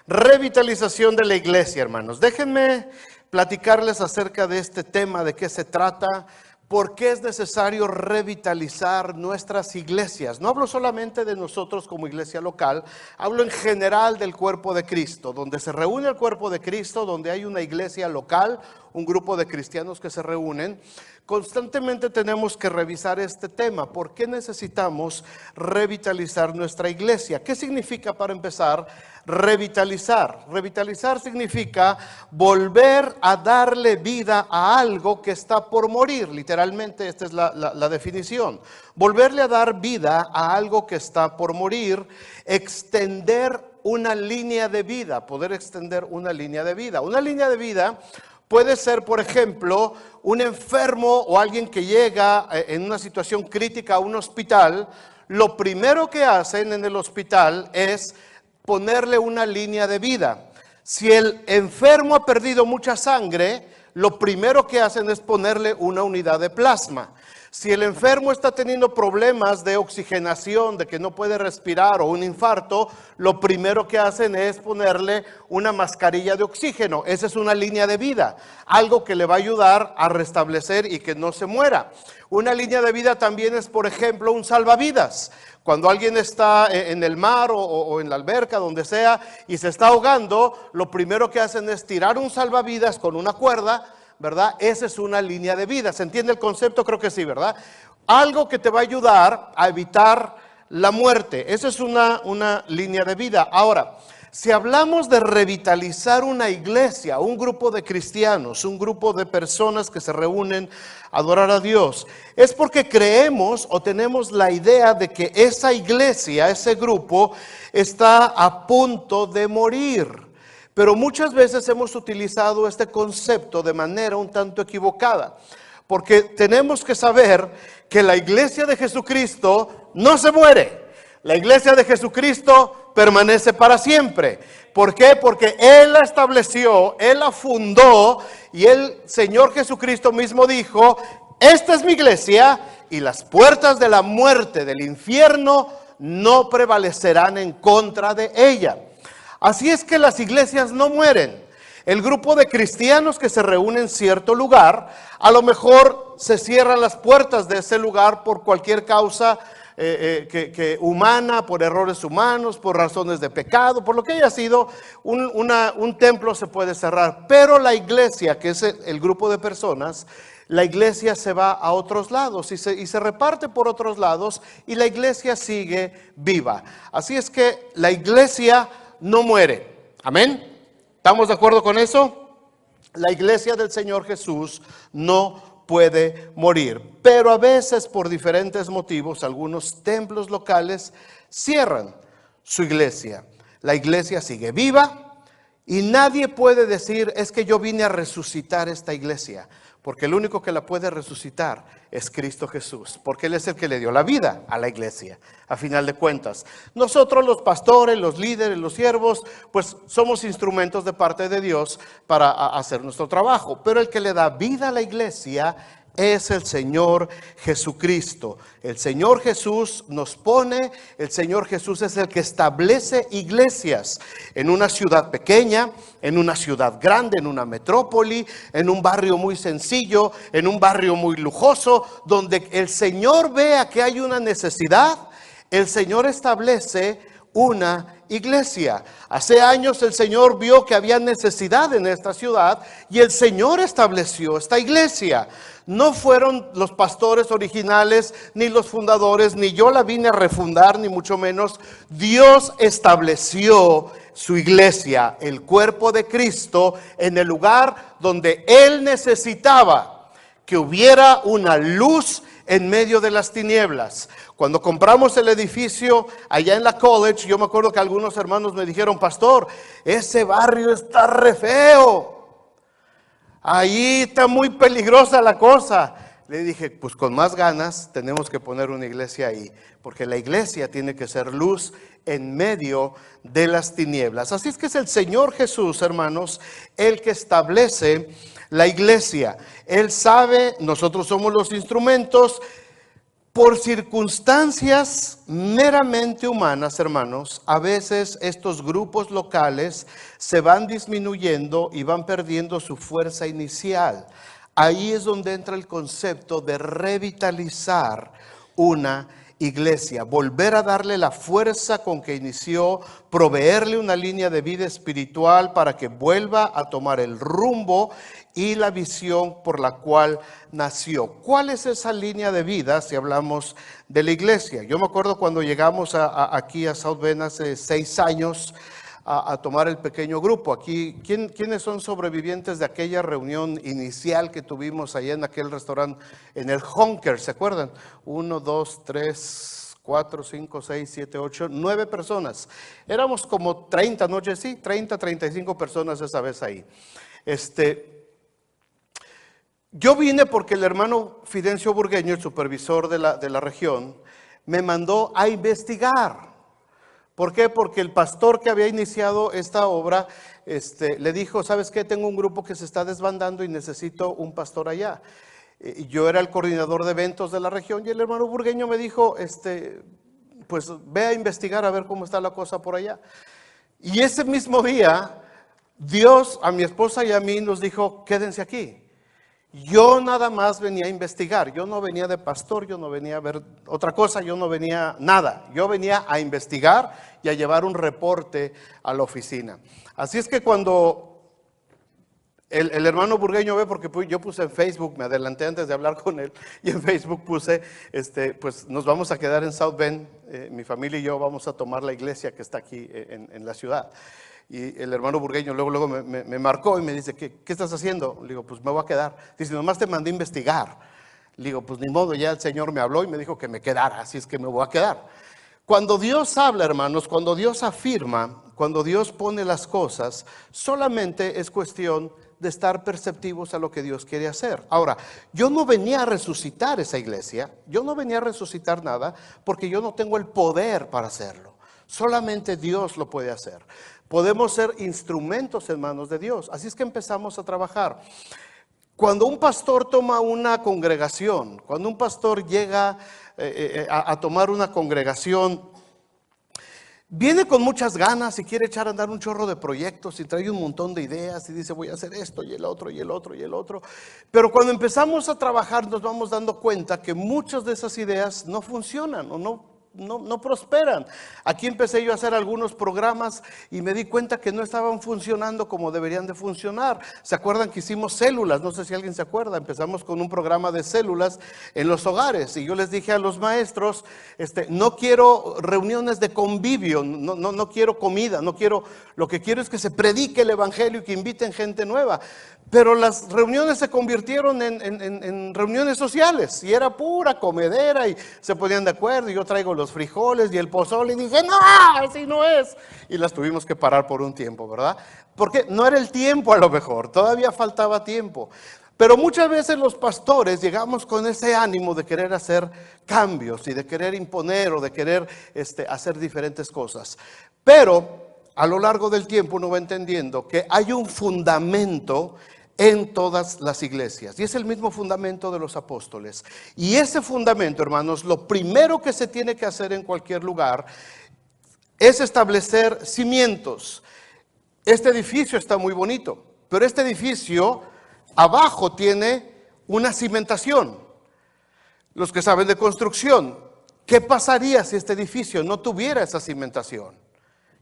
Revitalización de la iglesia, hermanos. Déjenme platicarles acerca de este tema, de qué se trata, por qué es necesario revitalizar nuestras iglesias. No hablo solamente de nosotros como iglesia local, hablo en general del cuerpo de Cristo, donde se reúne el cuerpo de Cristo, donde hay una iglesia local, un grupo de cristianos que se reúnen. Constantemente tenemos que revisar este tema. ¿Por qué necesitamos revitalizar nuestra iglesia? ¿Qué significa, para empezar, revitalizar? Revitalizar significa volver a darle vida a algo que está por morir. Literalmente esta es la definición. Volverle a dar vida a algo que está por morir, extender una línea de vida, poder extender una línea de vida. Una línea de vida puede ser, por ejemplo, un enfermo o alguien que llega en una situación crítica a un hospital. Lo primero que hacen en el hospital es ponerle una línea de vida. Si el enfermo ha perdido mucha sangre, lo primero que hacen es ponerle una unidad de plasma. Si el enfermo está teniendo problemas de oxigenación, de que no puede respirar o un infarto, lo primero que hacen es ponerle una mascarilla de oxígeno. Esa es una línea de vida, algo que le va a ayudar a restablecer y que no se muera. Una línea de vida también es, por ejemplo, un salvavidas. Cuando alguien está en el mar o en la alberca, donde sea, y se está ahogando, lo primero que hacen es tirar un salvavidas con una cuerda, ¿verdad? Esa es una línea de vida. ¿Se entiende el concepto? Creo que sí, ¿verdad? Algo que te va a ayudar a evitar la muerte. Esa es una línea de vida. Ahora, si hablamos de revitalizar una iglesia, un grupo de cristianos, un grupo de personas que se reúnen a adorar a Dios, es porque creemos o tenemos la idea de que esa iglesia, ese grupo, está a punto de morir. Pero muchas veces hemos utilizado este concepto de manera un tanto equivocada, porque tenemos que saber que la iglesia de Jesucristo no se muere. La iglesia de Jesucristo permanece para siempre. ¿Por qué? Porque Él la estableció, Él la fundó, y el Señor Jesucristo mismo dijo: esta es mi iglesia y las puertas de la muerte, del infierno, no prevalecerán en contra de ella. Así es que las iglesias no mueren. El grupo de cristianos que se reúne en cierto lugar, a lo mejor se cierran las puertas de ese lugar por cualquier causa humana, por errores humanos, por razones de pecado, por lo que haya sido. Un templo se puede cerrar, pero la iglesia, que es el grupo de personas, la iglesia se va a otros lados y se reparte por otros lados, y la iglesia sigue viva. Así es que la iglesia no muere. Amén. ¿Estamos de acuerdo con eso? La iglesia del Señor Jesús no puede morir. Pero a veces, por diferentes motivos, algunos templos locales cierran su iglesia. La iglesia sigue viva y nadie puede decir: es que yo vine a resucitar esta iglesia. Porque el único que la puede resucitar es Cristo Jesús, porque Él es el que le dio la vida a la iglesia, a final de cuentas. Nosotros, los pastores, los líderes, los siervos, pues somos instrumentos de parte de Dios para hacer nuestro trabajo. Pero el que le da vida a la iglesia es el Señor Jesucristo. El Señor Jesús nos pone, el Señor Jesús es el que establece iglesias en una ciudad pequeña, en una ciudad grande, en una metrópoli, en un barrio muy sencillo, en un barrio muy lujoso, donde el Señor vea que hay una necesidad. El Señor establece una iglesia. Hace años el Señor vio que había necesidad en esta ciudad y el Señor estableció esta iglesia. No fueron los pastores originales, ni los fundadores, ni yo la vine a refundar, ni mucho menos. Dios estableció su iglesia, el cuerpo de Cristo, en el lugar donde Él necesitaba que hubiera una luz en medio de las tinieblas. Cuando compramos el edificio allá en la College, yo me acuerdo que algunos hermanos me dijeron: pastor, ese barrio está re feo, ahí está muy peligrosa la cosa. Le dije: pues con más ganas tenemos que poner una iglesia ahí, porque la iglesia tiene que ser luz en medio de las tinieblas. Así es que es el Señor Jesús, hermanos, el que establece la iglesia. Él sabe, nosotros somos los instrumentos. Por circunstancias meramente humanas, hermanos, a veces estos grupos locales se van disminuyendo y van perdiendo su fuerza inicial. Ahí es donde entra el concepto de revitalizar una iglesia, volver a darle la fuerza con que inició, proveerle una línea de vida espiritual para que vuelva a tomar el rumbo y la visión por la cual nació. ¿Cuál es esa línea de vida si hablamos de la iglesia? Yo me acuerdo cuando llegamos aquí a South Bend hace 6 años a tomar el pequeño grupo. Aquí, ¿quiénes son sobrevivientes de aquella reunión inicial que tuvimos allá en aquel restaurante, en el Honker? ¿Se acuerdan? 1, 2, 3, 4, 5, 6, 7, 8, 9 personas. Éramos como 30 noches, sí, 30, 35 personas esa vez ahí. Yo vine porque el hermano Fidencio Burgueño, el supervisor de la región, me mandó a investigar. ¿Por qué? Porque el pastor que había iniciado esta obra le dijo, ¿sabes qué? Tengo un grupo que se está desbandando y necesito un pastor allá. Yo era el coordinador de eventos de la región y el hermano Burgueño me dijo, pues ve a investigar a ver cómo está la cosa por allá. Y ese mismo día, Dios a mi esposa y a mí nos dijo, quédense aquí. Yo nada más venía a investigar, yo no venía de pastor, yo no venía a ver otra cosa, yo no venía nada. Yo venía a investigar y a llevar un reporte a la oficina. Así es que cuando el hermano Burgueño ve, porque yo puse en Facebook, me adelanté antes de hablar con él, y en Facebook puse, pues nos vamos a quedar en South Bend, mi familia y yo vamos a tomar la iglesia que está aquí en la ciudad. Y el hermano Burgueño luego me marcó y me dice, ¿qué estás haciendo? Le digo, pues me voy a quedar. Dice, nomás te mandé a investigar. Le digo, pues ni modo, ya el Señor me habló y me dijo que me quedara, así es que me voy a quedar. Cuando Dios habla, hermanos, cuando Dios afirma, cuando Dios pone las cosas, solamente es cuestión de estar perceptivos a lo que Dios quiere hacer. Ahora, yo no venía a resucitar esa iglesia, yo no venía a resucitar nada, porque yo no tengo el poder para hacerlo. Solamente Dios lo puede hacer. Podemos ser instrumentos en manos de Dios. Así es que empezamos a trabajar. Cuando un pastor toma una congregación, cuando un pastor llega a tomar una congregación, viene con muchas ganas y quiere echar a andar un chorro de proyectos y trae un montón de ideas y dice voy a hacer esto y el otro y el otro y el otro. Pero cuando empezamos a trabajar nos vamos dando cuenta que muchas de esas ideas no funcionan o no prosperan. Aquí empecé yo a hacer algunos programas y me di cuenta que no estaban funcionando como deberían de funcionar. ¿Se acuerdan que hicimos células? No sé si alguien se acuerda. Empezamos con un programa de células en los hogares y yo les dije a los maestros, no quiero reuniones de convivio, no quiero comida, lo que quiero es que se predique el evangelio y que inviten gente nueva. Pero las reuniones se convirtieron en reuniones sociales y era pura comedera y se ponían de acuerdo y yo traigo los frijoles y el pozole y dije, no, así no es. Y las tuvimos que parar por un tiempo, ¿verdad? Porque no era el tiempo a lo mejor, todavía faltaba tiempo. Pero muchas veces los pastores llegamos con ese ánimo de querer hacer cambios y de querer imponer o de querer hacer diferentes cosas. Pero a lo largo del tiempo uno va entendiendo que hay un fundamento en todas las iglesias y es el mismo fundamento de los apóstoles. Y ese fundamento, hermanos, lo primero que se tiene que hacer en cualquier lugar es establecer cimientos. Este edificio está muy bonito, pero este edificio abajo tiene una cimentación. Los que saben de construcción, ¿qué pasaría si este edificio no tuviera esa cimentación?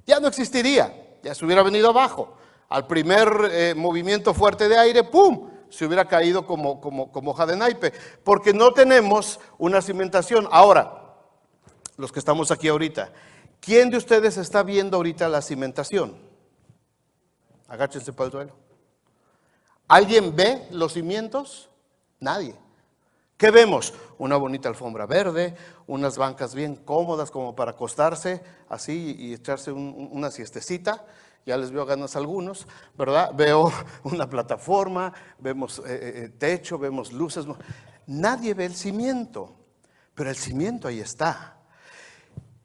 Ya no existiría, ya se hubiera venido abajo. Al primer movimiento fuerte de aire, ¡pum!, se hubiera caído como hoja de naipe, porque no tenemos una cimentación. Ahora, los que estamos aquí ahorita, ¿quién de ustedes está viendo ahorita la cimentación? Agáchense para el suelo. ¿Alguien ve los cimientos? Nadie. ¿Qué vemos? Una bonita alfombra verde, unas bancas bien cómodas como para acostarse así y echarse una siestecita. Ya les veo ganas algunos, ¿verdad? Veo una plataforma, vemos techo, vemos luces. Nadie ve el cimiento, pero el cimiento ahí está.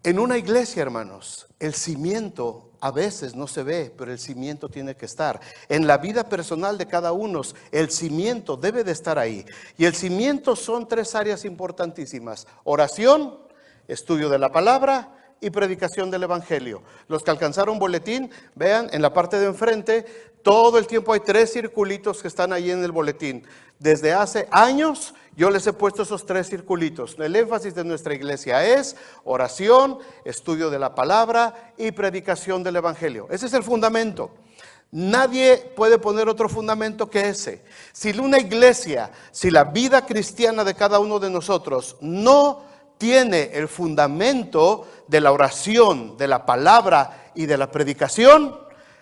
En una iglesia, hermanos, el cimiento a veces no se ve, pero el cimiento tiene que estar. En la vida personal de cada uno, el cimiento debe de estar ahí. Y el cimiento son 3 áreas importantísimas: oración, estudio de la palabra y predicación del evangelio. Los que alcanzaron boletín, vean en la parte de enfrente, todo el tiempo hay 3 circulitos que están ahí en el boletín. Desde hace años yo les he puesto esos 3 circulitos. El énfasis de nuestra iglesia es oración, estudio de la palabra y predicación del evangelio. Ese es el fundamento. Nadie puede poner otro fundamento que ese. Si una iglesia, si la vida cristiana de cada uno de nosotros no tiene el fundamento de la oración, de la palabra y de la predicación,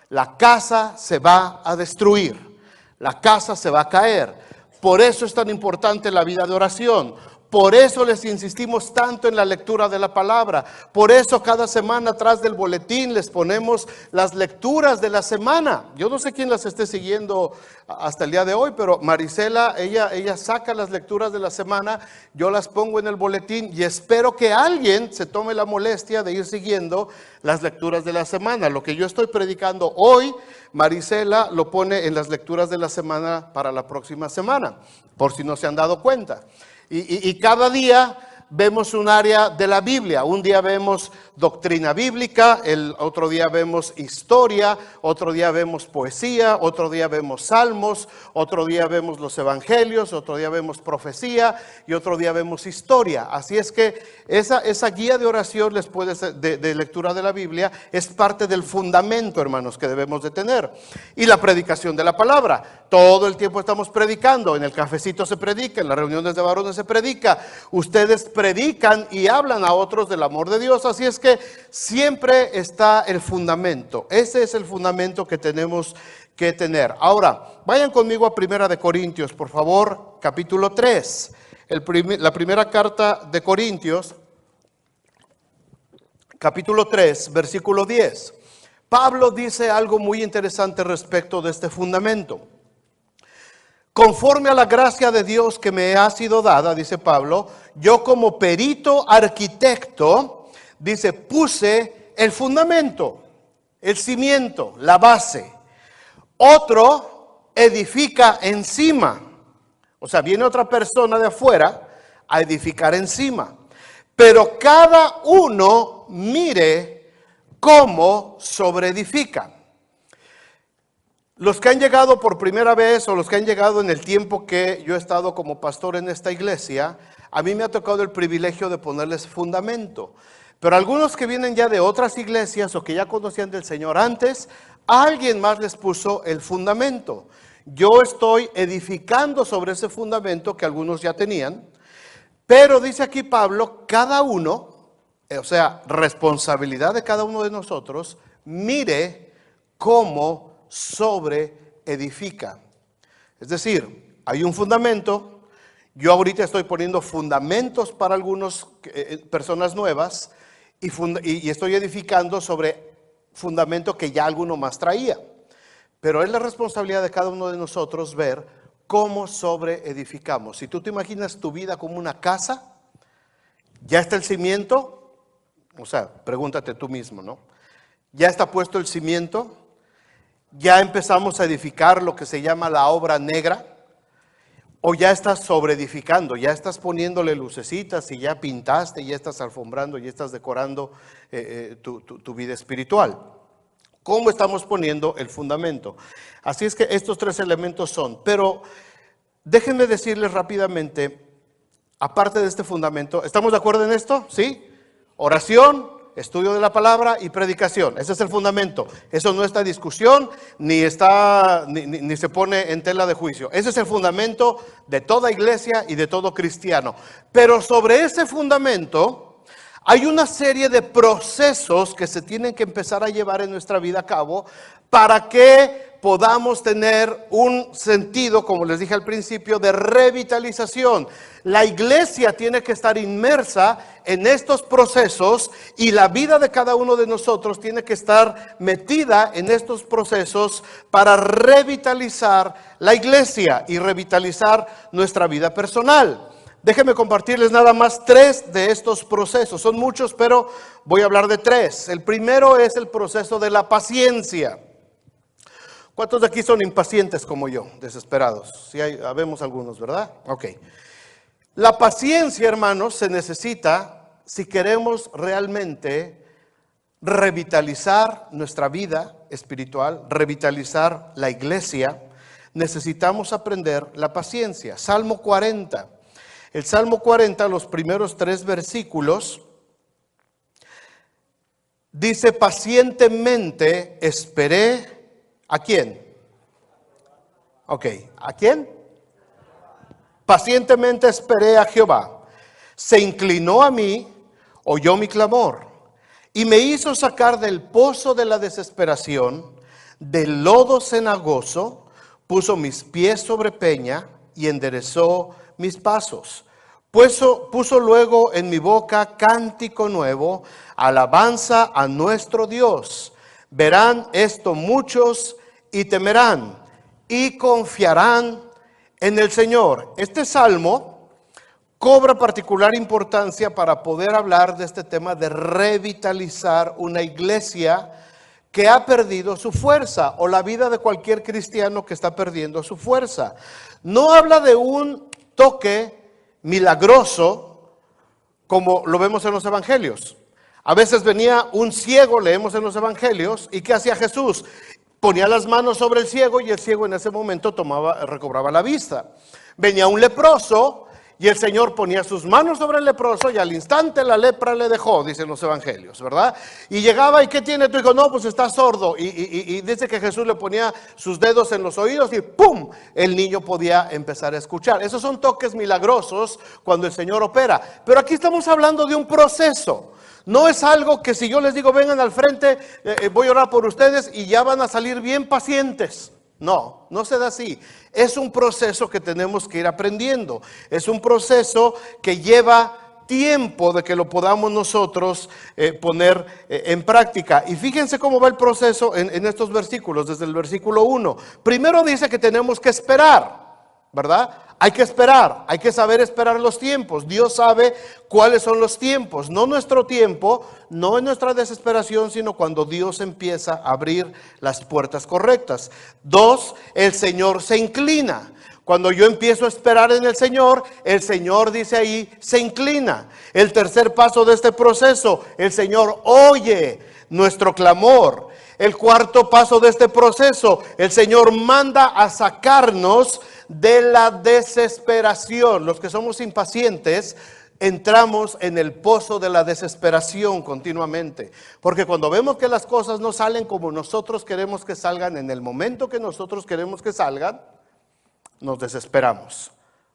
la casa se va a destruir, la casa se va a caer. Por eso es tan importante la vida de oración. Por eso les insistimos tanto en la lectura de la palabra. Por eso cada semana atrás del boletín les ponemos las lecturas de la semana. Yo no sé quién las esté siguiendo hasta el día de hoy, pero Marisela, ella saca las lecturas de la semana, yo las pongo en el boletín y espero que alguien se tome la molestia de ir siguiendo las lecturas de la semana. Lo que yo estoy predicando hoy, Marisela lo pone en las lecturas de la semana para la próxima semana, por si no se han dado cuenta. Y cada día vemos un área de la Biblia. Un día vemos doctrina bíblica, el otro día vemos historia, otro día vemos poesía, otro día vemos salmos, otro día vemos los evangelios, otro día vemos profecía y otro día vemos historia. Así es que esa guía de oración de lectura de la Biblia es parte del fundamento, hermanos, que debemos de tener. Y la predicación de la palabra. Todo el tiempo estamos predicando. En el cafecito se predica, en las reuniones de varones se predica. Ustedes predican y hablan a otros del amor de Dios. Así es que siempre está el fundamento. Ese es el fundamento que tenemos que tener. Ahora, vayan conmigo a 1 Corintios, por favor, capítulo 3. La primera carta de Corintios, capítulo 3, versículo 10. Pablo dice algo muy interesante respecto de este fundamento. Conforme a la gracia de Dios que me ha sido dada, dice Pablo, yo como perito arquitecto, dice, puse el fundamento, el cimiento, la base. Otro edifica encima. O sea, viene otra persona de afuera a edificar encima. Pero cada uno mire cómo sobreedifica. Los que han llegado por primera vez o los que han llegado en el tiempo que yo he estado como pastor en esta iglesia, a mí me ha tocado el privilegio de ponerles fundamento. Pero algunos que vienen ya de otras iglesias o que ya conocían del Señor antes, alguien más les puso el fundamento. Yo estoy edificando sobre ese fundamento que algunos ya tenían, pero dice aquí Pablo, cada uno, o sea, responsabilidad de cada uno de nosotros, mire cómo sobre edifica. Es decir, hay un fundamento. Yo ahorita estoy poniendo fundamentos para algunas personas nuevas y estoy edificando sobre fundamento que ya alguno más traía. Pero es la responsabilidad de cada uno de nosotros ver cómo sobre edificamos. Si tú te imaginas tu vida como una casa, ya está el cimiento, o sea, pregúntate tú mismo, ¿no? Ya está puesto el cimiento. Ya empezamos a edificar lo que se llama la obra negra, o ya estás sobreedificando, ya estás poniéndole lucecitas y ya pintaste, ya estás alfombrando, ya estás decorando tu vida espiritual. ¿Cómo estamos poniendo el fundamento? Así es que estos 3 elementos son, pero déjenme decirles rápidamente, aparte de este fundamento, ¿estamos de acuerdo en esto? ¿Sí? Oración, estudio de la palabra y predicación. Ese es el fundamento. Eso no está en discusión, ni se pone en tela de juicio. Ese es el fundamento de toda iglesia y de todo cristiano. Pero sobre ese fundamento hay una serie de procesos que se tienen que empezar a llevar en nuestra vida a cabo para que podamos tener un sentido, como les dije al principio, de revitalización. La iglesia tiene que estar inmersa en estos procesos y la vida de cada uno de nosotros tiene que estar metida en estos procesos para revitalizar la iglesia y revitalizar nuestra vida personal. Déjenme compartirles nada más 3 de estos procesos. Son muchos, pero voy a hablar de 3. El primero es el proceso de la paciencia. ¿Cuántos de aquí son impacientes como yo, desesperados? Sí, habemos algunos, ¿verdad? Ok. La paciencia, hermanos, se necesita si queremos realmente revitalizar nuestra vida espiritual, revitalizar la iglesia. Necesitamos aprender la paciencia. Salmo 40. El Salmo 40, los primeros 3 versículos, dice: pacientemente esperé. ¿A quién? Ok, ¿a quién? Pacientemente esperé a Jehová. Se inclinó a mí, oyó mi clamor y me hizo sacar del pozo de la desesperación, del lodo cenagoso. Puso mis pies sobre peña y enderezó mis pasos. Puso luego en mi boca cántico nuevo, alabanza a nuestro Dios. Verán esto muchos y temerán y confiarán en el Señor. Este salmo cobra particular importancia para poder hablar de este tema de revitalizar una iglesia que ha perdido su fuerza, o la vida de cualquier cristiano que está perdiendo su fuerza. No habla de un toque milagroso como lo vemos en los evangelios. A veces venía un ciego, leemos en los evangelios, ¿y qué hacía Jesús? Ponía las manos sobre el ciego y el ciego en ese momento recobraba la vista. Venía un leproso y el Señor ponía sus manos sobre el leproso y al instante la lepra le dejó, dicen los evangelios, ¿verdad? Y llegaba, ¿y qué tiene tu hijo? No, pues está sordo. Y dice que Jesús le ponía sus dedos en los oídos y ¡pum! El niño podía empezar a escuchar. Esos son toques milagrosos cuando el Señor opera. Pero aquí estamos hablando de un proceso. No es algo que si yo les digo vengan al frente, voy a orar por ustedes y ya van a salir bien pacientes. No, no se da así. Es un proceso que tenemos que ir aprendiendo. Es un proceso que lleva tiempo de que lo podamos nosotros poner en práctica. Y fíjense cómo va el proceso en estos versículos, desde el versículo 1. Primero dice que tenemos que esperar, ¿verdad? Hay que esperar, hay que saber esperar los tiempos. Dios sabe cuáles son los tiempos, no nuestro tiempo, no en nuestra desesperación, sino cuando Dios empieza a abrir las puertas correctas. 2, el Señor se inclina. Cuando yo empiezo a esperar en el Señor dice ahí, se inclina. El tercer paso de este proceso, el Señor oye nuestro clamor. El cuarto paso de este proceso, el Señor manda a sacarnos de la desesperación. Los que somos impacientes entramos en el pozo de la desesperación continuamente, porque cuando vemos que las cosas no salen como nosotros queremos que salgan, en el momento que nosotros queremos que salgan, nos desesperamos,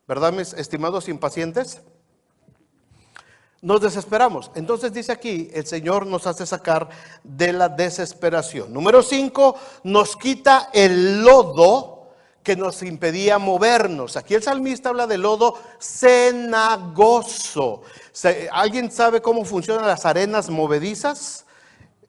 ¿verdad, mis estimados impacientes? Nos desesperamos. Entonces dice aquí, el Señor nos hace sacar de la desesperación. Número 5, nos quita el lodo que nos impedía movernos. Aquí el salmista habla de lodo cenagoso. ¿Alguien sabe cómo funcionan las arenas movedizas?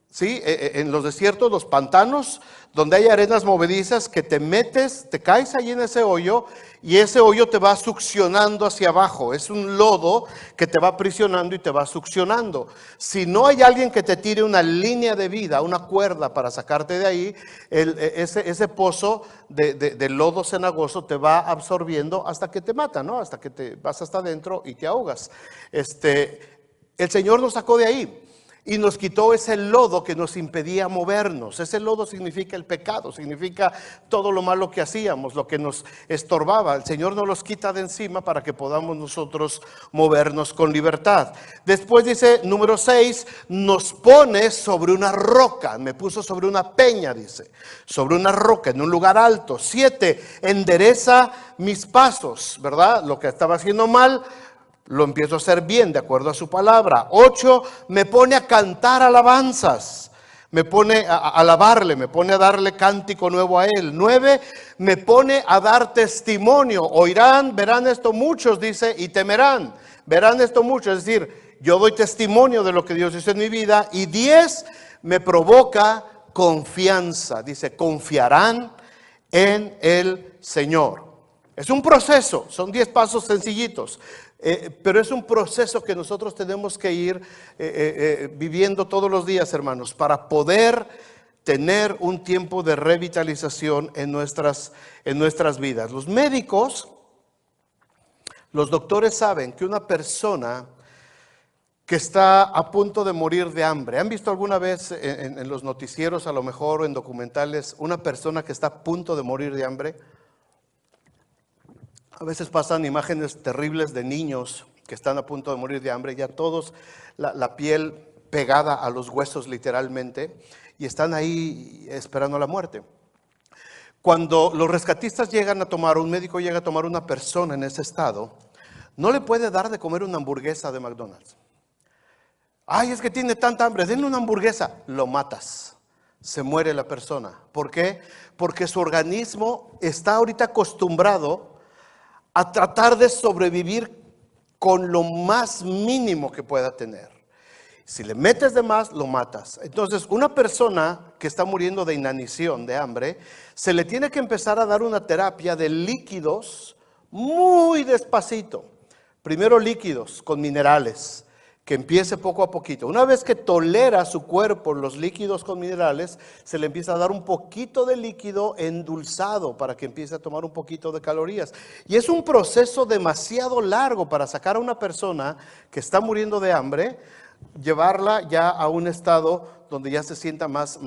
¿Sí? En los desiertos, los pantanos, donde hay arenas movedizas que te metes, te caes ahí en ese hoyo y ese hoyo te va succionando hacia abajo. Es un lodo que te va aprisionando y te va succionando. Si no hay alguien que te tire una línea de vida, una cuerda para sacarte de ahí, ese pozo de lodo cenagoso te va absorbiendo hasta que te mata, ¿no? Hasta que te vas hasta adentro y te ahogas. El Señor nos sacó de ahí. Y nos quitó ese lodo que nos impedía movernos. Ese lodo significa el pecado, significa todo lo malo que hacíamos, lo que nos estorbaba. El Señor nos los quita de encima para que podamos nosotros movernos con libertad. Después dice, número 6, nos pone sobre una roca. Me puso sobre una peña, dice. Sobre una roca, en un lugar alto. 7, endereza mis pasos, ¿verdad? Lo que estaba haciendo mal, lo empiezo a hacer bien de acuerdo a su palabra. 8, me pone a cantar alabanzas, me pone a alabarle, me pone a darle cántico nuevo a él. 9, me pone a dar testimonio. Oirán, verán esto muchos, dice, y temerán. Verán esto muchos, es decir, yo doy testimonio de lo que Dios hizo en mi vida. Y 10, me provoca confianza, dice, confiarán en el Señor. Es un proceso, son 10 pasos sencillitos. Pero es un proceso que nosotros tenemos que ir viviendo todos los días, hermanos, para poder tener un tiempo de revitalización en nuestras vidas. Los médicos, los doctores saben que una persona que está a punto de morir de hambre, ¿han visto alguna vez en los noticieros, a lo mejor, o en documentales, una persona que está a punto de morir de hambre? A veces pasan imágenes terribles de niños que están a punto de morir de hambre, ya todos la piel pegada a los huesos literalmente, y están ahí esperando la muerte. Cuando los rescatistas llegan a tomar, un médico llega a tomar una persona en ese estado, no le puede dar de comer una hamburguesa de McDonald's. Ay, es que tiene tanta hambre, denle una hamburguesa. Lo matas, se muere la persona. ¿Por qué? Porque su organismo está ahorita acostumbrado a tratar de sobrevivir con lo más mínimo que pueda tener. Si le metes de más, lo matas. Entonces, una persona que está muriendo de inanición, de hambre, se le tiene que empezar a dar una terapia de líquidos muy despacito. Primero líquidos con minerales, que empiece poco a poquito. Una vez que tolera su cuerpo los líquidos con minerales, se le empieza a dar un poquito de líquido endulzado para que empiece a tomar un poquito de calorías. Y es un proceso demasiado largo para sacar a una persona que está muriendo de hambre, llevarla ya a un estado donde ya se sienta más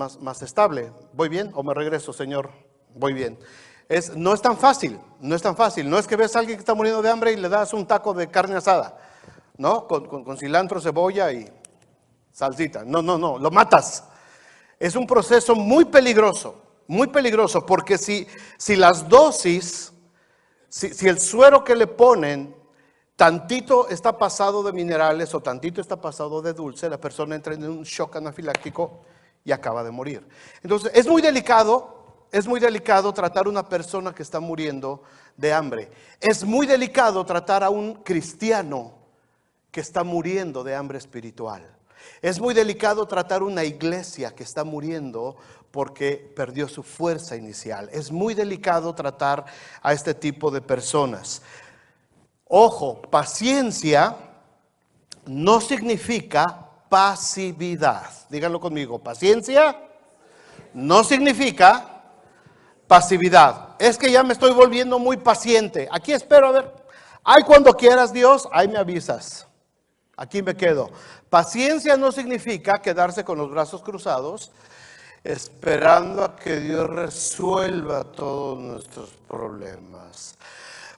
estable. ¿Voy bien o me regreso, Señor? Voy bien. No es tan fácil, no es tan fácil. No es que ves a alguien que está muriendo de hambre y le das un taco de carne asada, ¿no? Con cilantro, cebolla y salsita. No, lo matas. Es un proceso muy peligroso, porque si las dosis, si el suero que le ponen, tantito está pasado de minerales o tantito está pasado de dulce, la persona entra en un shock anafiláctico y acaba de morir. Entonces, es muy delicado tratar a una persona que está muriendo de hambre. Es muy delicado tratar a un cristiano que está muriendo de hambre espiritual. Es muy delicado tratar una iglesia que está muriendo porque perdió su fuerza inicial. Es muy delicado tratar a este tipo de personas. Ojo, paciencia no significa pasividad. Díganlo conmigo, paciencia no significa pasividad. Es que ya me estoy volviendo muy paciente. Aquí espero a ver. Ay, cuando quieras, Dios, ahí me avisas. Aquí me quedo. Paciencia no significa quedarse con los brazos cruzados, esperando a que Dios resuelva todos nuestros problemas.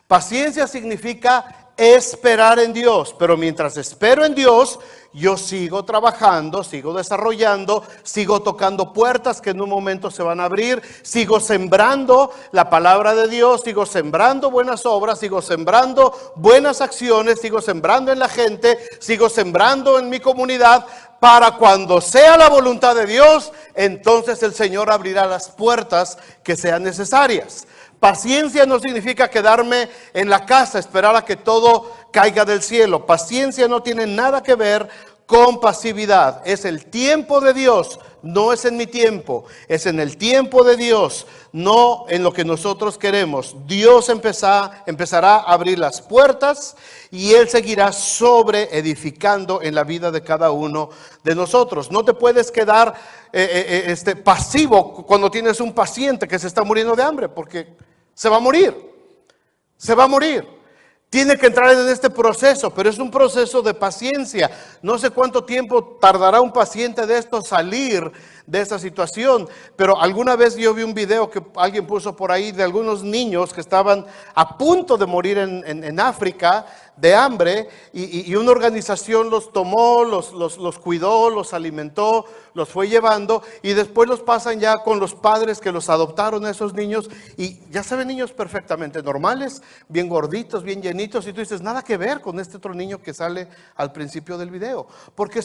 Paciencia significa esperar en Dios, pero mientras espero en Dios, yo sigo trabajando, sigo desarrollando, sigo tocando puertas que en un momento se van a abrir, sigo sembrando la palabra de Dios, sigo sembrando buenas obras, sigo sembrando buenas acciones, sigo sembrando en la gente, sigo sembrando en mi comunidad, para cuando sea la voluntad de Dios, entonces el Señor abrirá las puertas que sean necesarias. Paciencia no significa quedarme en la casa, esperar a que todo caiga del cielo. Paciencia no tiene nada que ver con pasividad. Es el tiempo de Dios, no es en mi tiempo. Es en el tiempo de Dios, no en lo que nosotros queremos. Dios empezará a abrir las puertas y Él seguirá sobre edificando en la vida de cada uno de nosotros. No te puedes quedar pasivo cuando tienes un paciente que se está muriendo de hambre, porque se va a morir. Tiene que entrar en este proceso, pero es un proceso de paciencia. No sé cuánto tiempo tardará un paciente de esto salir de esta situación, pero alguna vez yo vi un video que alguien puso por ahí de algunos niños que estaban a punto de morir en África de hambre, y una organización los tomó, los cuidó, los alimentó, los fue llevando, y después los pasan ya con los padres que los adoptaron a esos niños, y ya se ven niños perfectamente normales, bien gorditos, bien llenitos, y tú dices, nada que ver con este otro niño que sale al principio del video, porque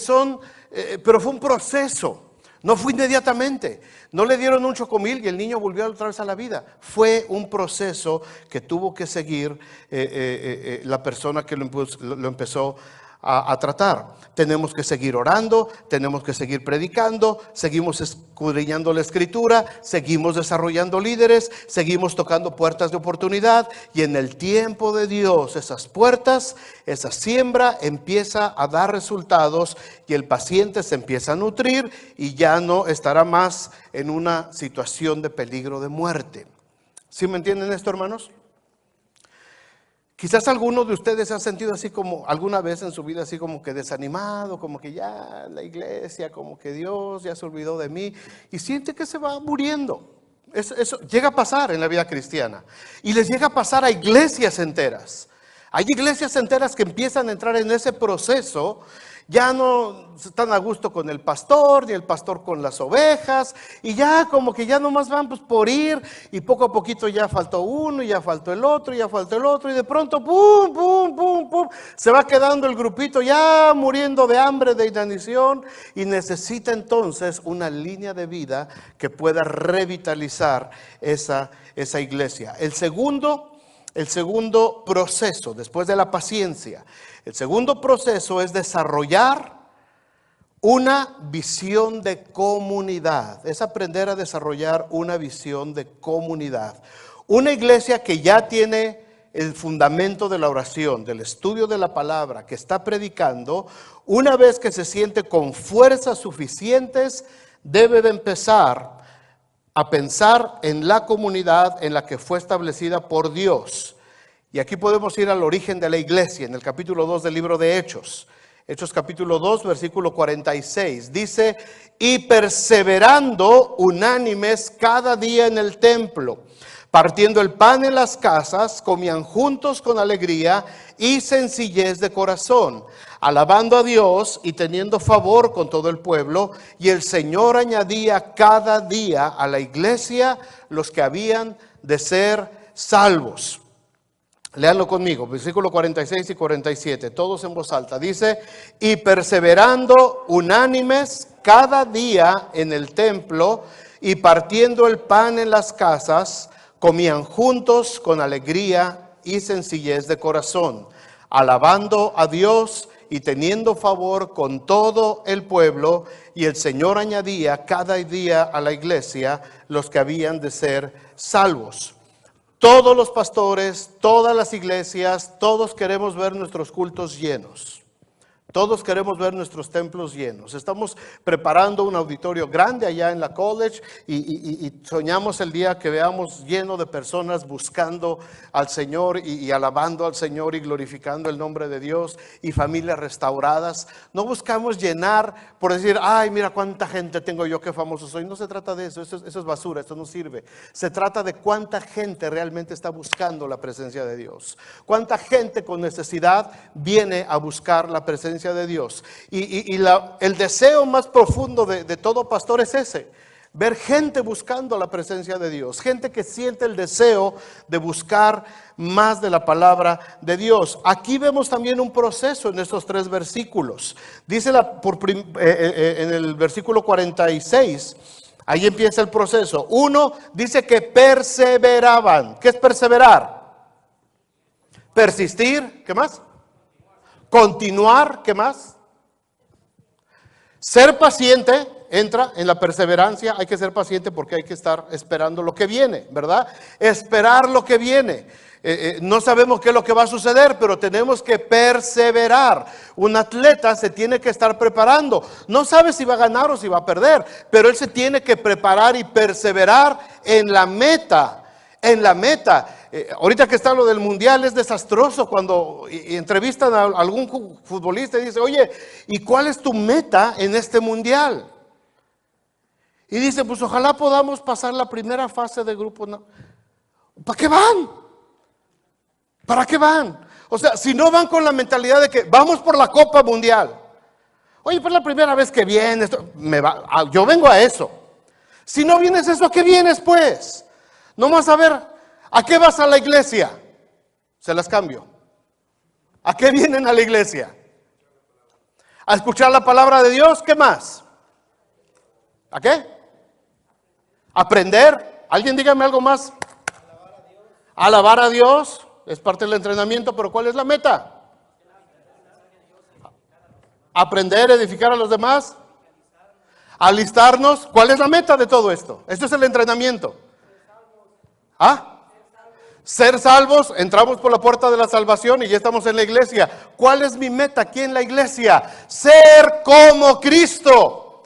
pero fue un proceso. No fue inmediatamente, no le dieron un chocomil y el niño volvió otra vez a la vida. Fue un proceso que tuvo que seguir la persona que lo empezó a tratar. Tenemos que seguir orando, tenemos que seguir predicando, seguimos escudriñando la Escritura, seguimos desarrollando líderes, seguimos tocando puertas de oportunidad, y en el tiempo de Dios esas puertas, esa siembra empieza a dar resultados y el paciente se empieza a nutrir y ya no estará más en una situación de peligro de muerte. ¿Sí me entienden esto, hermanos? Quizás algunos de ustedes se han sentido así como alguna vez en su vida así como que desanimado, como que ya la iglesia, como que Dios ya se olvidó de mí y siente que se va muriendo. Eso llega a pasar en la vida cristiana y les llega a pasar a iglesias enteras. Hay iglesias enteras que empiezan a entrar en ese proceso. Ya no están a gusto con el pastor, ni el pastor con las ovejas, y ya como que ya nomás van pues por ir, y poco a poquito ya faltó uno, y ya faltó el otro, y ya faltó el otro, y de pronto pum, pum, pum, pum, se va quedando el grupito ya muriendo de hambre, de inanición, y necesita entonces una línea de vida que pueda revitalizar esa iglesia. El segundo proceso, después de la paciencia, el segundo proceso es desarrollar una visión de comunidad. Es aprender a desarrollar una visión de comunidad. Una iglesia que ya tiene el fundamento de la oración, del estudio de la palabra, que está predicando, una vez que se siente con fuerzas suficientes, debe de empezar a pensar en la comunidad en la que fue establecida por Dios. Y aquí podemos ir al origen de la iglesia, en el capítulo 2 del libro de Hechos. Hechos capítulo 2, versículo 46. Dice, y perseverando unánimes cada día en el templo, partiendo el pan en las casas, comían juntos con alegría y sencillez de corazón, alabando a Dios y teniendo favor con todo el pueblo. Y el Señor añadía cada día a la iglesia los que habían de ser salvos. Léanlo conmigo, versículo 46 y 47, todos en voz alta. Dice, y perseverando unánimes cada día en el templo y partiendo el pan en las casas, comían juntos con alegría y sencillez de corazón, alabando a Dios y teniendo favor con todo el pueblo. Y el Señor añadía cada día a la iglesia los que habían de ser salvos. Todos los pastores, todas las iglesias, todos queremos ver nuestros cultos llenos. Todos queremos ver nuestros templos llenos. Estamos preparando un auditorio grande allá en la college y soñamos el día que veamos lleno de personas buscando al Señor y alabando al Señor y glorificando el nombre de Dios, y familias restauradas. No buscamos llenar por decir, ay, mira cuánta gente tengo yo, qué famoso soy. No se trata de eso, eso es basura, esto no sirve. Se trata de cuánta gente realmente está buscando la presencia de Dios. Cuánta gente con necesidad viene a buscar la presencia de Dios. El deseo más profundo de todo pastor es ese: ver gente buscando la presencia de Dios, gente que siente el deseo de buscar más de la palabra de Dios. Aquí vemos también un proceso en estos 3 versículos. Dice en el versículo 46, ahí empieza el proceso. Uno dice que perseveraban. ¿Qué es perseverar? Persistir. ¿Qué más? Continuar. ¿Qué más? Ser paciente. Entra en la perseverancia. Hay que ser paciente porque hay que estar esperando lo que viene, ¿verdad? Esperar lo que viene. No sabemos qué es lo que va a suceder, pero tenemos que perseverar. Un atleta se tiene que estar preparando. No sabe si va a ganar o si va a perder, pero él se tiene que preparar y perseverar en la meta. En la meta. Ahorita que está lo del mundial, es desastroso cuando entrevistan a algún futbolista y dice, oye, ¿y cuál es tu meta en este mundial? Y dice, pues ojalá podamos pasar la primera fase de grupo. No. ¿Para qué van? ¿Para qué van? O sea, si no van con la mentalidad de que vamos por la Copa Mundial. Oye, pues la primera vez que vienes, yo vengo a eso. Si no vienes eso, ¿a qué vienes pues? Nomás a ver, ¿a qué vas a la iglesia? Se las cambio. ¿A qué vienen a la iglesia? ¿A escuchar la palabra de Dios? ¿Qué más? ¿A qué? ¿Aprender? ¿Alguien dígame algo más? Alabar a Dios. Es parte del entrenamiento, pero ¿cuál es la meta? Aprender, edificar a los demás. Alistarnos. ¿Cuál es la meta de todo esto? Esto es el entrenamiento. ¿Ah? Ser salvos, entramos por la puerta de la salvación y ya estamos en la iglesia. ¿Cuál es mi meta aquí en la iglesia? Ser como Cristo.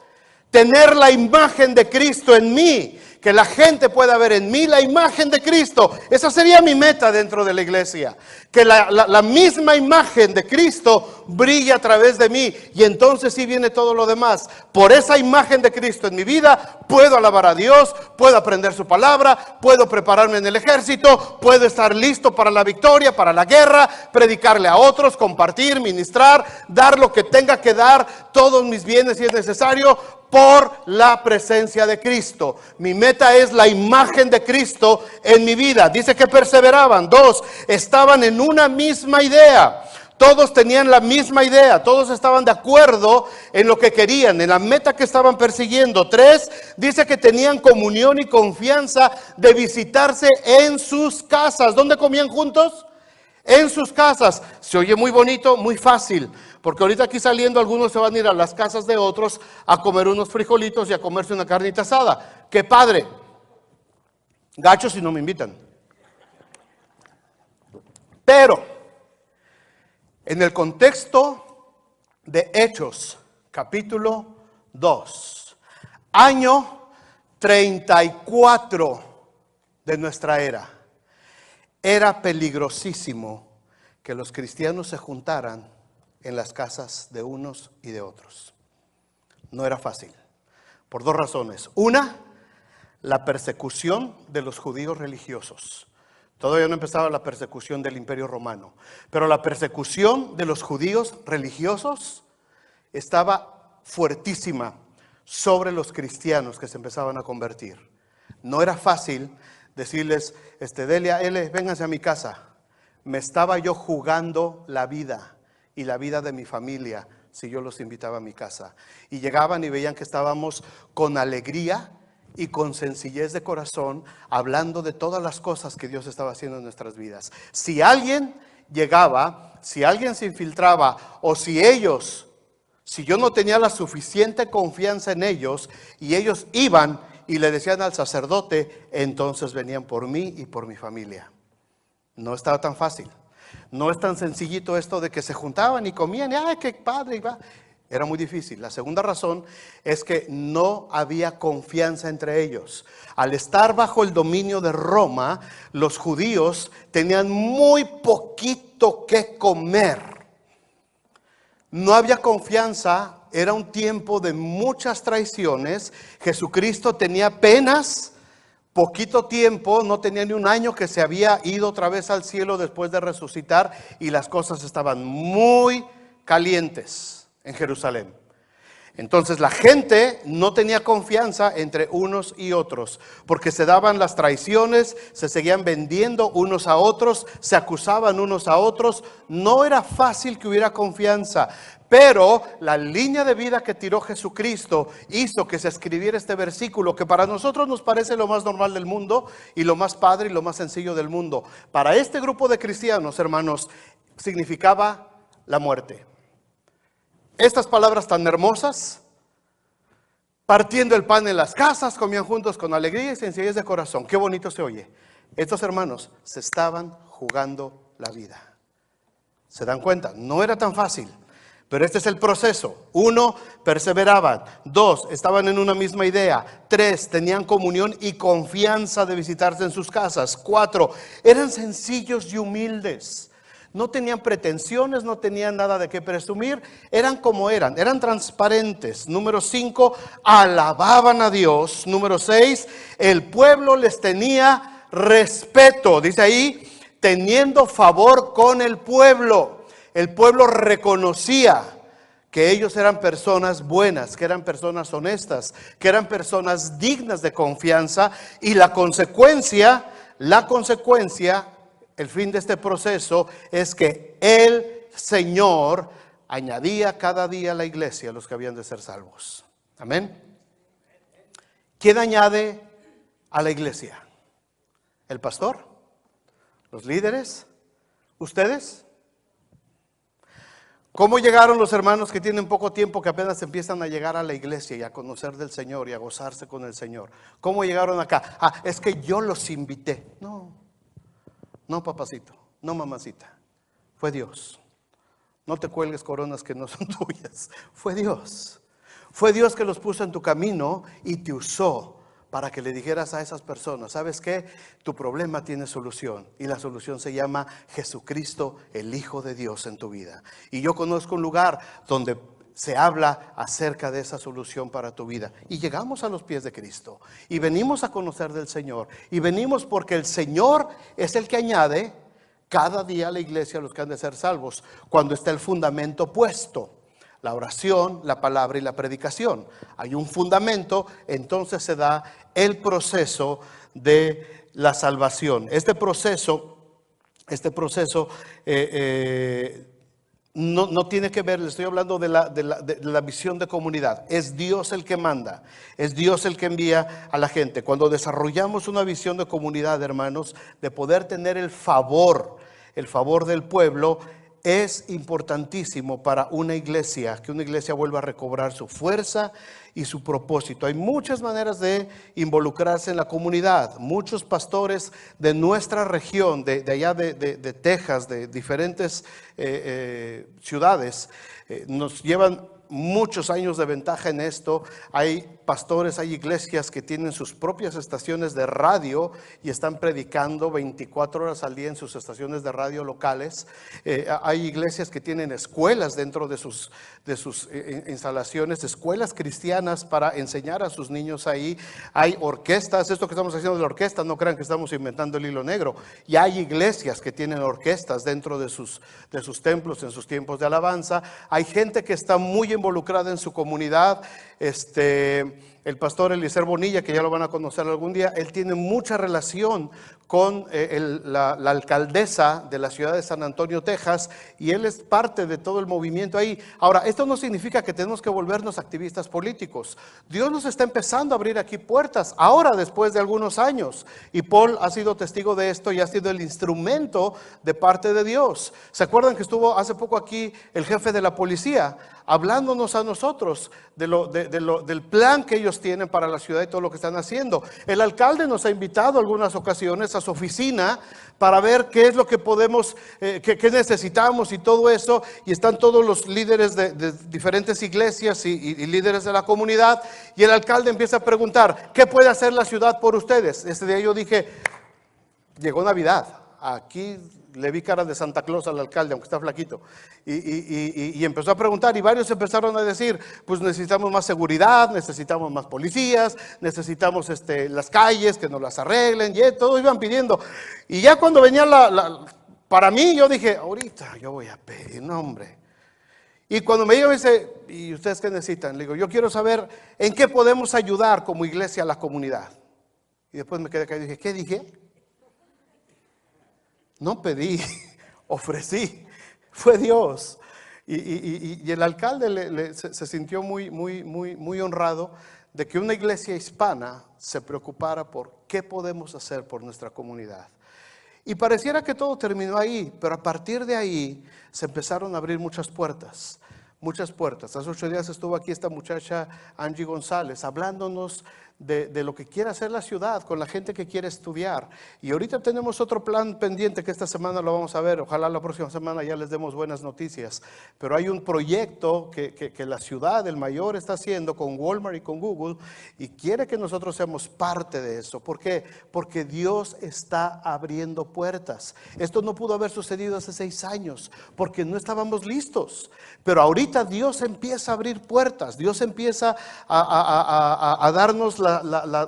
Tener la imagen de Cristo en mí. Que la gente pueda ver en mí la imagen de Cristo. Esa sería mi meta dentro de la iglesia. Que la misma imagen de Cristo brille a través de mí. Y entonces sí viene todo lo demás. Por esa imagen de Cristo en mi vida, puedo alabar a Dios, puedo aprender su palabra, puedo prepararme en el ejército, puedo estar listo para la victoria, para la guerra, predicarle a otros, compartir, ministrar, dar lo que tenga que dar, todos mis bienes si es necesario, por la presencia de Cristo. Mi meta es la imagen de Cristo en mi vida. Dice que perseveraban. 2, estaban en una misma idea. Todos tenían la misma idea, todos estaban de acuerdo en lo que querían, en la meta que estaban persiguiendo. 3, dice que tenían comunión y confianza de visitarse en sus casas. ¿Dónde comían juntos? En sus casas. Se oye muy bonito, muy fácil, porque ahorita aquí saliendo algunos se van a ir a las casas de otros a comer unos frijolitos y a comerse una carnita asada. ¡Qué padre! Gacho si no me invitan. Pero en el contexto de Hechos, capítulo 2, año 34 de nuestra era, era peligrosísimo que los cristianos se juntaran en las casas de unos y de otros. No era fácil, por 2 razones. Una, la persecución de los judíos religiosos. Todavía no empezaba la persecución del Imperio Romano, pero la persecución de los judíos religiosos estaba fuertísima sobre los cristianos que se empezaban a convertir. No era fácil decirles, Delia, vénganse a mi casa. Me estaba yo jugando la vida y la vida de mi familia si yo los invitaba a mi casa. Y llegaban y veían que estábamos con alegría y con sencillez de corazón, hablando de todas las cosas que Dios estaba haciendo en nuestras vidas. Si alguien llegaba, si alguien se infiltraba, o si yo no tenía la suficiente confianza en ellos, y ellos iban y le decían al sacerdote, entonces venían por mí y por mi familia. No estaba tan fácil. No es tan sencillito esto de que se juntaban y comían, ¡ay, qué padre! Era muy difícil. La segunda razón es que no había confianza entre ellos. Al estar bajo el dominio de Roma, los judíos tenían muy poquito que comer. No había confianza, era un tiempo de muchas traiciones. Jesucristo tenía apenas poquito tiempo, no tenía ni un año que se había ido otra vez al cielo después de resucitar, y las cosas estaban muy calientes en Jerusalén. Entonces la gente no tenía confianza entre unos y otros, porque se daban las traiciones, se seguían vendiendo unos a otros, se acusaban unos a otros. No era fácil que hubiera confianza, pero la línea de vida que tiró Jesucristo hizo que se escribiera este versículo, que para nosotros nos parece lo más normal del mundo y lo más padre y lo más sencillo del mundo. Para este grupo de cristianos, hermanos, significaba la muerte. Estas palabras tan hermosas, partiendo el pan en las casas, comían juntos con alegría y sencillez de corazón. Qué bonito se oye. Estos hermanos se estaban jugando la vida. ¿Se dan cuenta? No era tan fácil, pero este es el proceso. 1, perseveraban. 2, estaban en una misma idea. 3, tenían comunión y confianza de visitarse en sus casas. 4, eran sencillos y humildes. No tenían pretensiones, no tenían nada de qué presumir, eran como eran transparentes. Número 5, alababan a Dios. Número 6, el pueblo les tenía respeto. Dice ahí, teniendo favor con el pueblo. El pueblo reconocía que ellos eran personas buenas, que eran personas honestas, que eran personas dignas de confianza, y la consecuencia, el fin de este proceso es que el Señor añadía cada día a la iglesia a los que habían de ser salvos. Amén. ¿Quién añade a la iglesia? ¿El pastor? ¿Los líderes? ¿Ustedes? ¿Cómo llegaron los hermanos que tienen poco tiempo, que apenas empiezan a llegar a la iglesia y a conocer del Señor y a gozarse con el Señor? ¿Cómo llegaron acá? Ah, es que yo los invité. No, no, papacito, no, mamacita. Fue Dios. No te cuelgues coronas que no son tuyas. Fue Dios. Fue Dios que los puso en tu camino y te usó para que le dijeras a esas personas: ¿sabes qué? Tu problema tiene solución, y la solución se llama Jesucristo, el Hijo de Dios, en tu vida. Y yo conozco un lugar donde se habla acerca de esa solución para tu vida. Y llegamos a los pies de Cristo y venimos a conocer del Señor. Y venimos porque el Señor es el que añade cada día a la iglesia a los que han de ser salvos, cuando está el fundamento puesto: la oración, la palabra y la predicación. Hay un fundamento, entonces se da el proceso de la salvación. Este proceso no tiene que ver, le estoy hablando de la visión de comunidad. Es Dios el que manda, es Dios el que envía a la gente. Cuando desarrollamos una visión de comunidad, hermanos, de poder tener el favor del pueblo, es importantísimo para una iglesia, que una iglesia vuelva a recobrar su fuerza y su propósito. Hay muchas maneras de involucrarse en la comunidad. Muchos pastores de nuestra región, de allá de Texas, de diferentes ciudades, nos llevan muchos años de ventaja en esto. Hay pastores, hay iglesias que tienen sus propias estaciones de radio y están predicando 24 horas al día en sus estaciones de radio locales. Hay iglesias que tienen escuelas dentro de sus instalaciones, escuelas cristianas para enseñar a sus niños ahí. Hay orquestas. Esto que estamos haciendo de la orquesta, no crean que estamos inventando el hilo negro. Y hay iglesias que tienen orquestas dentro de sus templos en sus tiempos de alabanza. Hay gente que está muy involucrada en su comunidad. El pastor Eliezer Bonilla, que ya lo van a conocer algún día, él tiene mucha relación con la alcaldesa de la ciudad de San Antonio, Texas, y él es parte de todo el movimiento ahí. Ahora, esto no significa que tenemos que volvernos activistas políticos. Dios nos está empezando a abrir aquí puertas, ahora después de algunos años, y Paul ha sido testigo de esto y ha sido el instrumento de parte de Dios. ¿Se acuerdan que estuvo hace poco aquí el jefe de la policía hablándonos a nosotros del plan que ellos tienen para la ciudad y todo lo que están haciendo? El alcalde nos ha invitado algunas ocasiones a su oficina para ver qué es lo que podemos, qué necesitamos y todo eso. Y están todos los líderes de diferentes iglesias y líderes de la comunidad. Y el alcalde empieza a preguntar: ¿qué puede hacer la ciudad por ustedes? Ese día yo dije: llegó Navidad, aquí le vi cara de Santa Claus al alcalde, aunque está flaquito. Y empezó a preguntar, y varios empezaron a decir: pues necesitamos más seguridad, necesitamos más policías, necesitamos las calles que nos las arreglen, y todos iban pidiendo. Y ya cuando venía para mí, yo dije: ahorita yo voy a pedir, no, hombre. Y cuando me llega, me dice: ¿y ustedes qué necesitan? Le digo: yo quiero saber en qué podemos ayudar como iglesia a la comunidad. Y después me quedé acá y dije: ¿qué dije? No pedí, ofrecí, fue Dios. Y el alcalde se sintió muy honrado de que una iglesia hispana se preocupara por qué podemos hacer por nuestra comunidad. Y pareciera que todo terminó ahí, pero a partir de ahí se empezaron a abrir muchas puertas. Muchas puertas. Hace 8 días estuvo aquí esta muchacha Angie González hablándonos de lo que quiere hacer la ciudad con la gente que quiere estudiar. Y ahorita tenemos otro plan pendiente que esta semana lo vamos a ver. Ojalá la próxima semana ya les demos buenas noticias. Pero hay un proyecto que la ciudad, el mayor, está haciendo con Walmart y con Google, y quiere que nosotros seamos parte de eso. ¿Por qué? Porque Dios está abriendo puertas. Esto no pudo haber sucedido hace 6 años porque no estábamos listos. Pero ahorita Dios empieza a abrir puertas. Dios empieza a darnos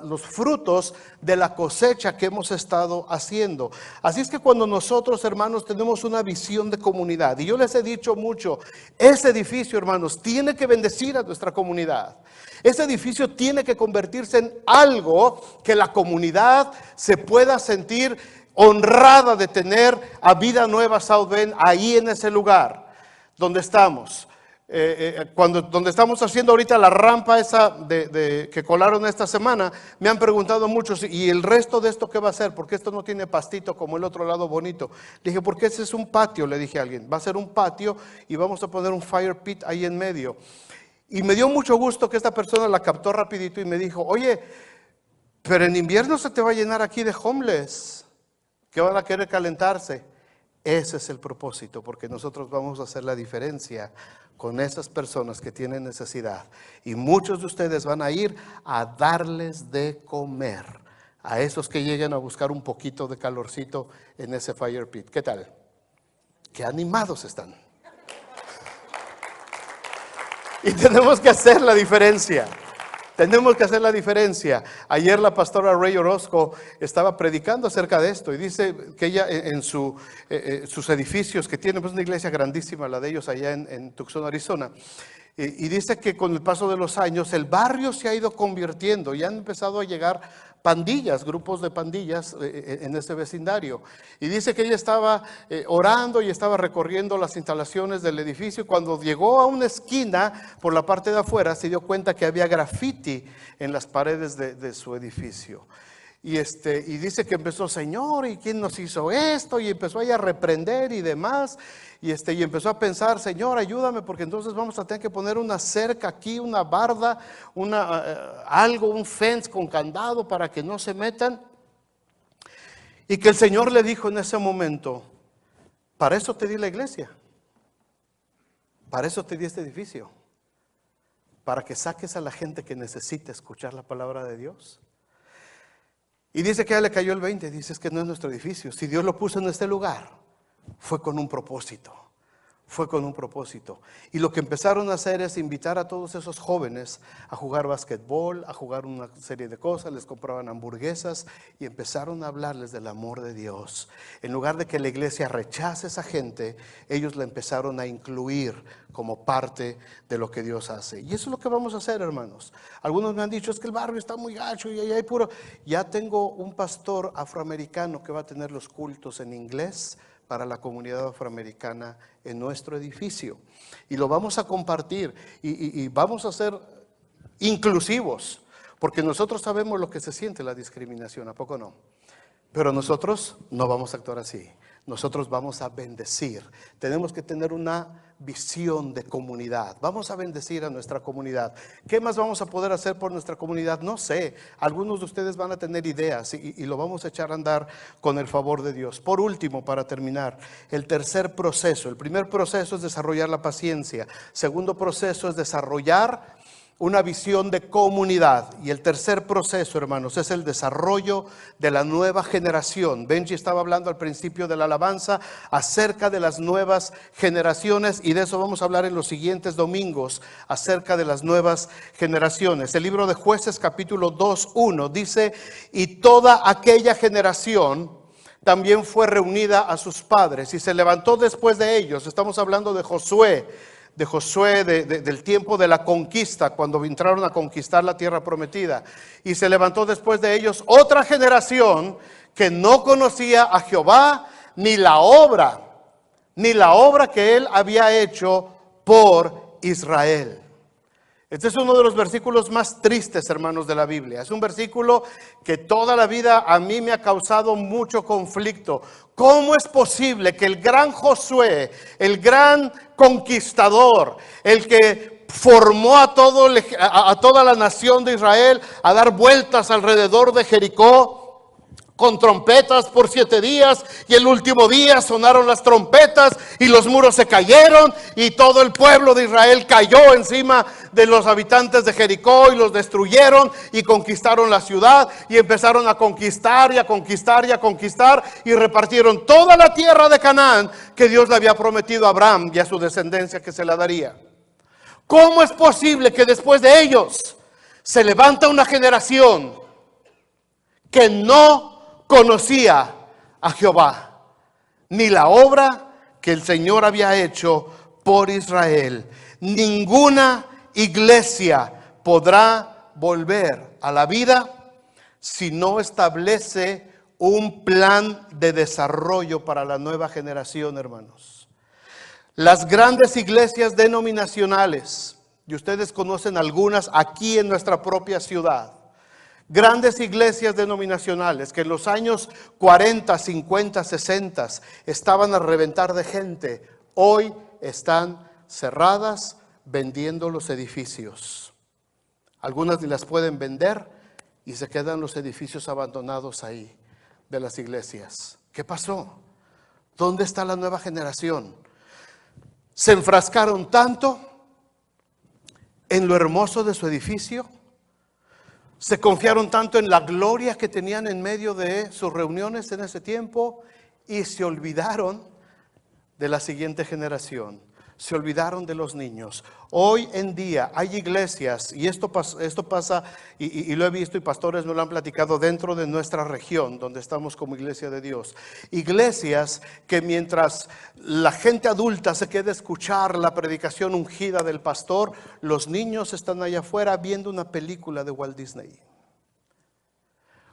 los frutos de la cosecha que hemos estado haciendo. Así es que cuando nosotros, hermanos, tenemos una visión de comunidad, y yo les he dicho mucho, ese edificio, hermanos, tiene que bendecir a nuestra comunidad. Ese edificio tiene que convertirse en algo que la comunidad se pueda sentir honrada de tener a Vida Nueva South Bend ahí en ese lugar donde estamos. donde estamos haciendo ahorita la rampa esa que colaron esta semana, me han preguntado muchos, ¿y el resto de esto qué va a ser? Porque esto no tiene pastito como el otro lado bonito. Le dije, porque ese es un patio, le dije a alguien, va a ser un patio y vamos a poner un fire pit ahí en medio. Y me dio mucho gusto que esta persona la captó rapidito y me dijo, oye, pero en invierno se te va a llenar aquí de homeless, que van a querer calentarse. Ese es el propósito, porque nosotros vamos a hacer la diferencia con esas personas que tienen necesidad. Y muchos de ustedes van a ir a darles de comer a esos que lleguen a buscar un poquito de calorcito en ese fire pit. ¿Qué tal? Qué animados están. Y tenemos que hacer la diferencia. Tenemos que hacer la diferencia. Ayer la pastora Ray Orozco estaba predicando acerca de esto y dice que ella en sus edificios que tiene, pues una iglesia grandísima, la de ellos allá en Tucson, Arizona, y dice que con el paso de los años el barrio se ha ido convirtiendo y han empezado a llegar pandillas, grupos de pandillas en ese vecindario. Y dice que ella estaba orando y estaba recorriendo las instalaciones del edificio. Cuando llegó a una esquina por la parte de afuera, se dio cuenta que había graffiti en las paredes de su edificio. Y dice que empezó, Señor, ¿y quién nos hizo esto? Y empezó ahí a reprender y demás. Y empezó a pensar, Señor, ayúdame, porque entonces vamos a tener que poner una cerca aquí, una barda, un fence con candado para que no se metan. Y que el Señor le dijo en ese momento, para eso te di la iglesia, para eso te di este edificio, para que saques a la gente que necesita escuchar la palabra de Dios. Y dice que a ella le cayó el 20, dice, es que no es nuestro edificio. Si Dios lo puso en este lugar, fue con un propósito. Fue con un propósito. Y lo que empezaron a hacer es invitar a todos esos jóvenes a jugar basquetbol, a jugar una serie de cosas, les compraban hamburguesas y empezaron a hablarles del amor de Dios. En lugar de que la iglesia rechace a esa gente, ellos la empezaron a incluir como parte de lo que Dios hace. Y eso es lo que vamos a hacer, hermanos. Algunos me han dicho, es que el barrio está muy gacho y ahí hay puro. Ya tengo un pastor afroamericano que va a tener los cultos en inglés para la comunidad afroamericana en nuestro edificio. Y lo vamos a compartir y vamos a ser inclusivos, porque nosotros sabemos lo que se siente la discriminación, ¿a poco no? Pero nosotros no vamos a actuar así. Nosotros vamos a bendecir. Tenemos que tener una visión de comunidad. Vamos a bendecir a nuestra comunidad. ¿Qué más vamos a poder hacer por nuestra comunidad? No sé. Algunos de ustedes van a tener ideas y lo vamos a echar a andar con el favor de Dios. Por último, para terminar, el tercer proceso. El primer proceso es desarrollar la paciencia. Segundo proceso es desarrollar una visión de comunidad. Y el tercer proceso, hermanos, es el desarrollo de la nueva generación. Benji estaba hablando al principio de la alabanza acerca de las nuevas generaciones, y de eso vamos a hablar en los siguientes domingos, acerca de las nuevas generaciones. El libro de Jueces capítulo 2:1 dice, y toda aquella generación también fue reunida a sus padres y se levantó después de ellos. Estamos hablando de Josué, del tiempo de la conquista, cuando entraron a conquistar la tierra prometida. Y se levantó después de ellos otra generación que no conocía a Jehová ni la obra que él había hecho por Israel. Este es uno de los versículos más tristes, hermanos, de la Biblia. Es un versículo que toda la vida a mí me ha causado mucho conflicto. ¿Cómo es posible que el gran Josué, el gran conquistador, el que formó a toda la nación de Israel a dar vueltas alrededor de Jericó con trompetas por 7 días, y el último día sonaron las trompetas y los muros se cayeron y todo el pueblo de Israel cayó encima de los habitantes de Jericó y los destruyeron y conquistaron la ciudad y empezaron a conquistar y a conquistar y a conquistar y repartieron toda la tierra de Canaán que Dios le había prometido a Abraham y a su descendencia que se la daría? ¿Cómo es posible que después de ellos se levanta una generación que no conocía a Jehová, ni la obra que el Señor había hecho por Israel? Ninguna iglesia podrá volver a la vida si no establece un plan de desarrollo para la nueva generación, hermanos. Las grandes iglesias denominacionales, y ustedes conocen algunas aquí en nuestra propia ciudad. Grandes iglesias denominacionales que en los años 40, 50, 60 estaban a reventar de gente, hoy están cerradas vendiendo los edificios. Algunas ni las pueden vender y se quedan los edificios abandonados ahí de las iglesias. ¿Qué pasó? ¿Dónde está la nueva generación? Se enfrascaron tanto en lo hermoso de su edificio, se confiaron tanto en la gloria que tenían en medio de sus reuniones en ese tiempo y se olvidaron de la siguiente generación. Se olvidaron de los niños. Hoy en día hay iglesias, y esto pasa, y lo he visto y pastores me lo han platicado dentro de nuestra región, donde estamos como iglesia de Dios. Iglesias que mientras la gente adulta se queda a escuchar la predicación ungida del pastor, los niños están allá afuera viendo una película de Walt Disney.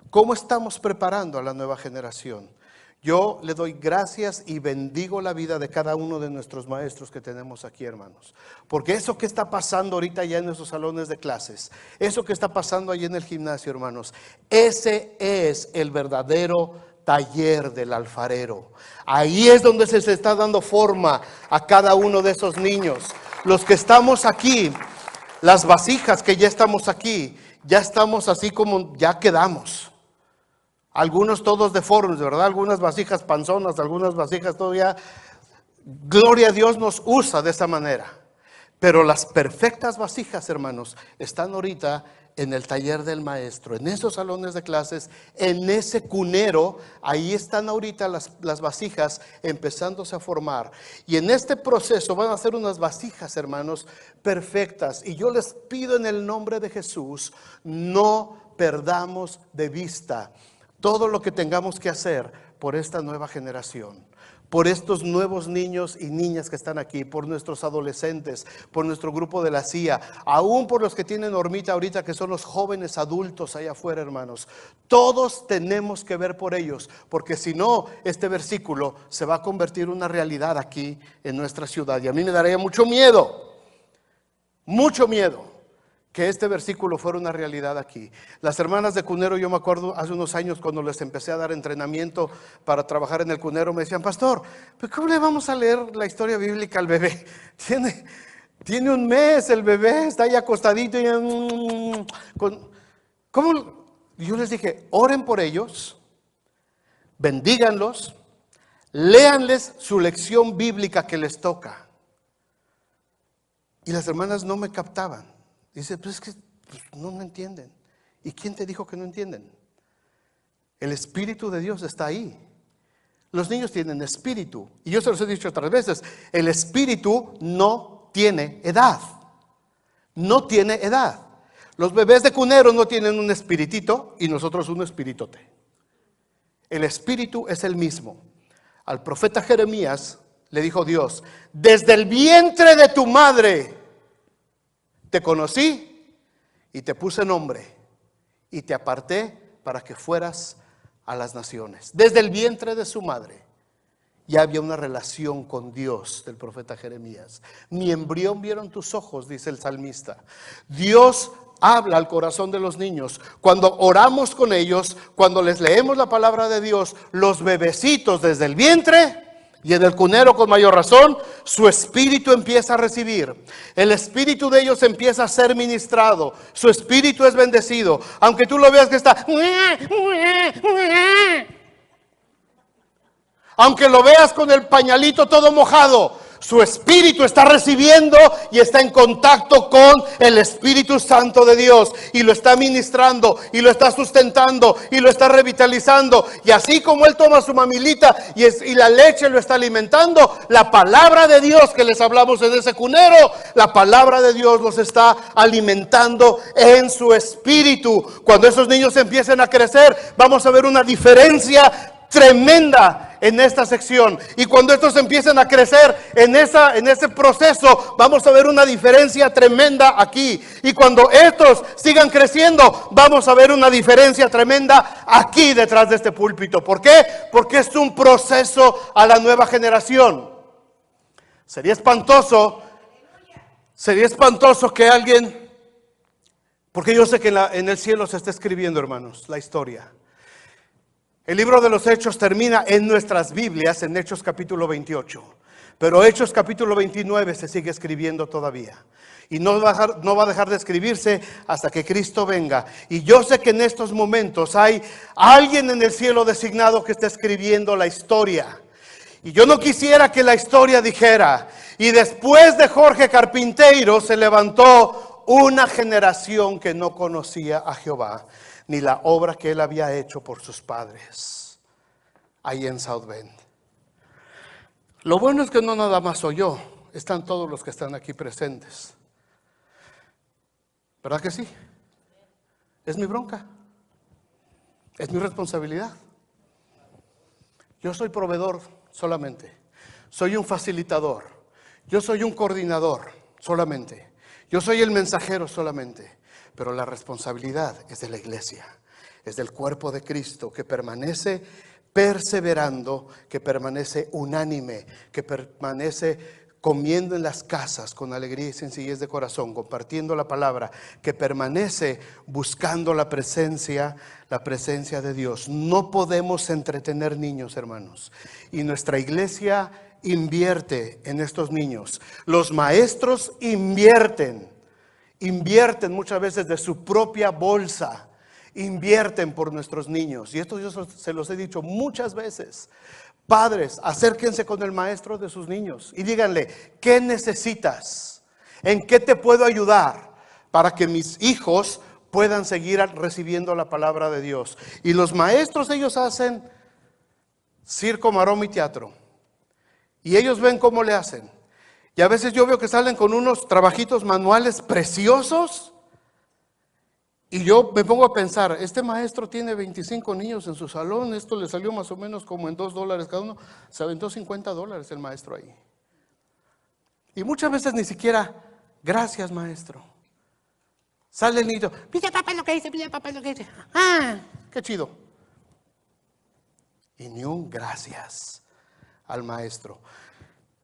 ¿Cómo estamos preparando a la nueva generación? Yo le doy gracias y bendigo la vida de cada uno de nuestros maestros que tenemos aquí, hermanos. Porque eso que está pasando ahorita ya en nuestros salones de clases, eso que está pasando ahí en el gimnasio, hermanos, ese es el verdadero taller del alfarero. Ahí es donde se está dando forma a cada uno de esos niños. Los que estamos aquí, las vasijas que ya estamos aquí, ya estamos así como ya quedamos. Algunos todos deformes, ¿verdad? Algunas vasijas panzonas, algunas vasijas todavía. Gloria a Dios nos usa de esa manera. Pero las perfectas vasijas, hermanos, están ahorita en el taller del maestro, en esos salones de clases, en ese cunero. Ahí están ahorita las vasijas empezándose a formar. Y en este proceso van a ser unas vasijas, hermanos, perfectas. Y yo les pido en el nombre de Jesús, no perdamos de vista todo lo que tengamos que hacer por esta nueva generación, por estos nuevos niños y niñas que están aquí, por nuestros adolescentes, por nuestro grupo de la CIA, aún por los que tienen hormita ahorita, que son los jóvenes adultos allá afuera, hermanos. Todos tenemos que ver por ellos, porque si no, este versículo se va a convertir en una realidad aquí en nuestra ciudad. Y a mí me daría mucho miedo que este versículo fuera una realidad aquí. Las hermanas de Cunero, yo me acuerdo hace unos años cuando les empecé a dar entrenamiento para trabajar en el Cunero, me decían: pastor, ¿pero cómo le vamos a leer la historia bíblica al bebé? Tiene un mes el bebé, está ahí acostadito. ¿Cómo? Yo les dije: oren por ellos, bendíganlos, léanles su lección bíblica que les toca. Y las hermanas no me captaban. Dice: pues es que no me entienden. ¿Y quién te dijo que no entienden? El Espíritu de Dios está ahí. Los niños tienen espíritu. Y yo se los he dicho otras veces: el espíritu no tiene edad. No tiene edad. Los bebés de Cunero no tienen un espiritito y nosotros un espiritote. El espíritu es el mismo. Al profeta Jeremías le dijo Dios: desde el vientre de tu madre te conocí y te puse nombre y te aparté para que fueras a las naciones. Desde el vientre de su madre ya había una relación con Dios del profeta Jeremías. Mi embrión vieron tus ojos, dice el salmista. Dios habla al corazón de los niños. Cuando oramos con ellos, cuando les leemos la palabra de Dios, los bebecitos desde el vientre, y en el cunero con mayor razón, su espíritu empieza a recibir. El espíritu de ellos empieza a ser ministrado. Su espíritu es bendecido. Aunque tú lo veas que está, aunque lo veas con el pañalito todo mojado, su espíritu está recibiendo y está en contacto con el Espíritu Santo de Dios, y lo está ministrando y lo está sustentando y lo está revitalizando. Y así como él toma su mamilita y la leche lo está alimentando, la palabra de Dios que les hablamos en ese cunero, la palabra de Dios los está alimentando en su espíritu. Cuando esos niños empiecen a crecer, vamos a ver una diferencia tremenda en esta sección. Y cuando estos empiecen a crecer en ese proceso, vamos a ver una diferencia tremenda aquí. Y cuando estos sigan creciendo, vamos a ver una diferencia tremenda aquí detrás de este púlpito. ¿Por qué? Porque es un proceso a la nueva generación. Sería espantoso que alguien, porque yo sé que en el cielo se está escribiendo, hermanos, la historia. El libro de los Hechos termina en nuestras Biblias, en Hechos capítulo 28. Pero Hechos capítulo 29 se sigue escribiendo todavía. Y no va a dejar de escribirse hasta que Cristo venga. Y yo sé que en estos momentos hay alguien en el cielo designado que está escribiendo la historia. Y yo no quisiera que la historia dijera: y después de Jorge Carpinteiro se levantó una generación que no conocía a Jehová, ni la obra que él había hecho por sus padres, ahí en South Bend. Lo bueno es que no nada más soy yo, están todos los que están aquí presentes. ¿Verdad que sí? Es mi bronca, es mi responsabilidad. Yo soy proveedor solamente, soy un facilitador, yo soy un coordinador solamente, yo soy el mensajero solamente, pero la responsabilidad es de la iglesia, es del cuerpo de Cristo que permanece perseverando, que permanece unánime, que permanece comiendo en las casas con alegría y sencillez de corazón, compartiendo la palabra, que permanece buscando la presencia de Dios. No podemos entretener niños, hermanos, y nuestra iglesia invierte en estos niños. Los maestros invierten muchas veces de su propia bolsa. Invierten por nuestros niños. Y esto yo se los he dicho muchas veces. Padres, acérquense con el maestro de sus niños y díganle: ¿qué necesitas? ¿En qué te puedo ayudar para que mis hijos puedan seguir recibiendo la palabra de Dios? Y los maestros, ellos hacen circo, maroma y teatro. Y ellos ven cómo le hacen. Y a veces yo veo que salen con unos trabajitos manuales preciosos. Y yo me pongo a pensar, este maestro tiene 25 niños en su salón, esto le salió más o menos como en $2 cada uno, se aventó $50 el maestro ahí. Y muchas veces ni siquiera, gracias maestro. Sale el niño, mira papá lo que dice, mira papá lo que dice. Ah, qué chido. Y ni un gracias al maestro.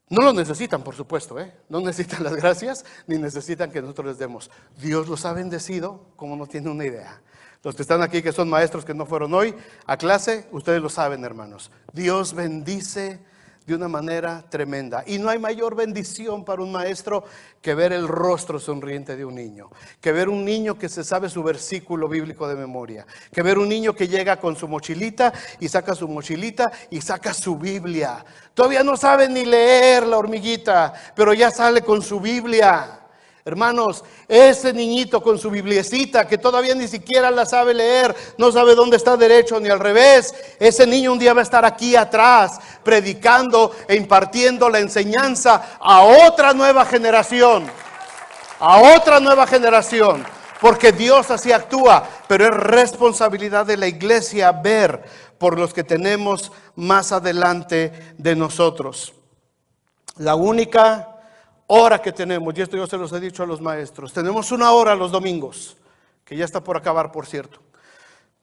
No lo necesitan, por supuesto, no necesitan las gracias, ni necesitan que nosotros les demos. Dios los ha bendecido como no tiene una idea. Los que están aquí, que son maestros que no fueron hoy a clase, ustedes lo saben, hermanos. Dios bendice de una manera tremenda. Y no hay mayor bendición para un maestro que ver el rostro sonriente de un niño, que ver un niño que se sabe su versículo bíblico de memoria, que ver un niño que llega con su mochilita y saca su Biblia. Todavía no sabe ni leer la hormiguita, pero ya sale con su Biblia. Hermanos, ese niñito con su bibliecita que todavía ni siquiera la sabe leer, no sabe dónde está derecho ni al revés, ese niño un día va a estar aquí atrás predicando e impartiendo la enseñanza a otra nueva generación, porque Dios así actúa, pero es responsabilidad de la iglesia ver por los que tenemos más adelante de nosotros. La única hora que tenemos, y esto yo se los he dicho a los maestros, tenemos una hora los domingos, que ya está por acabar, por cierto.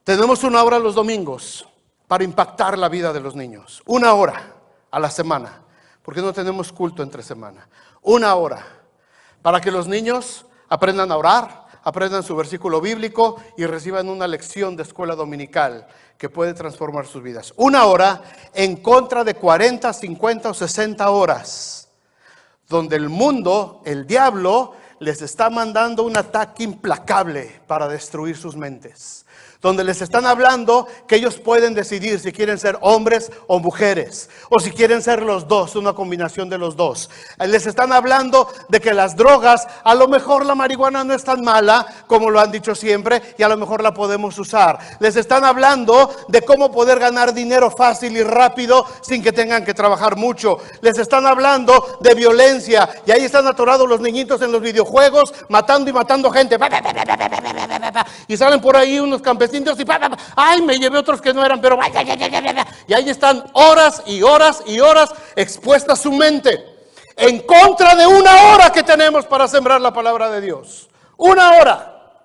Tenemos una hora los domingos para impactar la vida de los niños. Una hora a la semana, porque no tenemos culto entre semana. Una hora para que los niños aprendan a orar, aprendan su versículo bíblico y reciban una lección de escuela dominical que puede transformar sus vidas. Una hora en contra de 40, 50 o 60 horas. Donde el mundo, el diablo, les está mandando un ataque implacable para destruir sus mentes. Donde les están hablando que ellos pueden decidir si quieren ser hombres o mujeres, o si quieren ser los dos, una combinación de los dos. Les están hablando de que las drogas, a lo mejor la marihuana no es tan mala como lo han dicho siempre, y a lo mejor la podemos usar. Les están hablando de cómo poder ganar dinero fácil y rápido sin que tengan que trabajar mucho. Les están hablando de violencia, y ahí están atorados los niñitos en los videojuegos, matando y matando gente. Y salen por ahí unos campesinos y ay, me llevé otros que no eran, pero y ahí están horas y horas y horas expuesta su mente en contra de una hora que tenemos para sembrar la palabra de Dios. Una hora.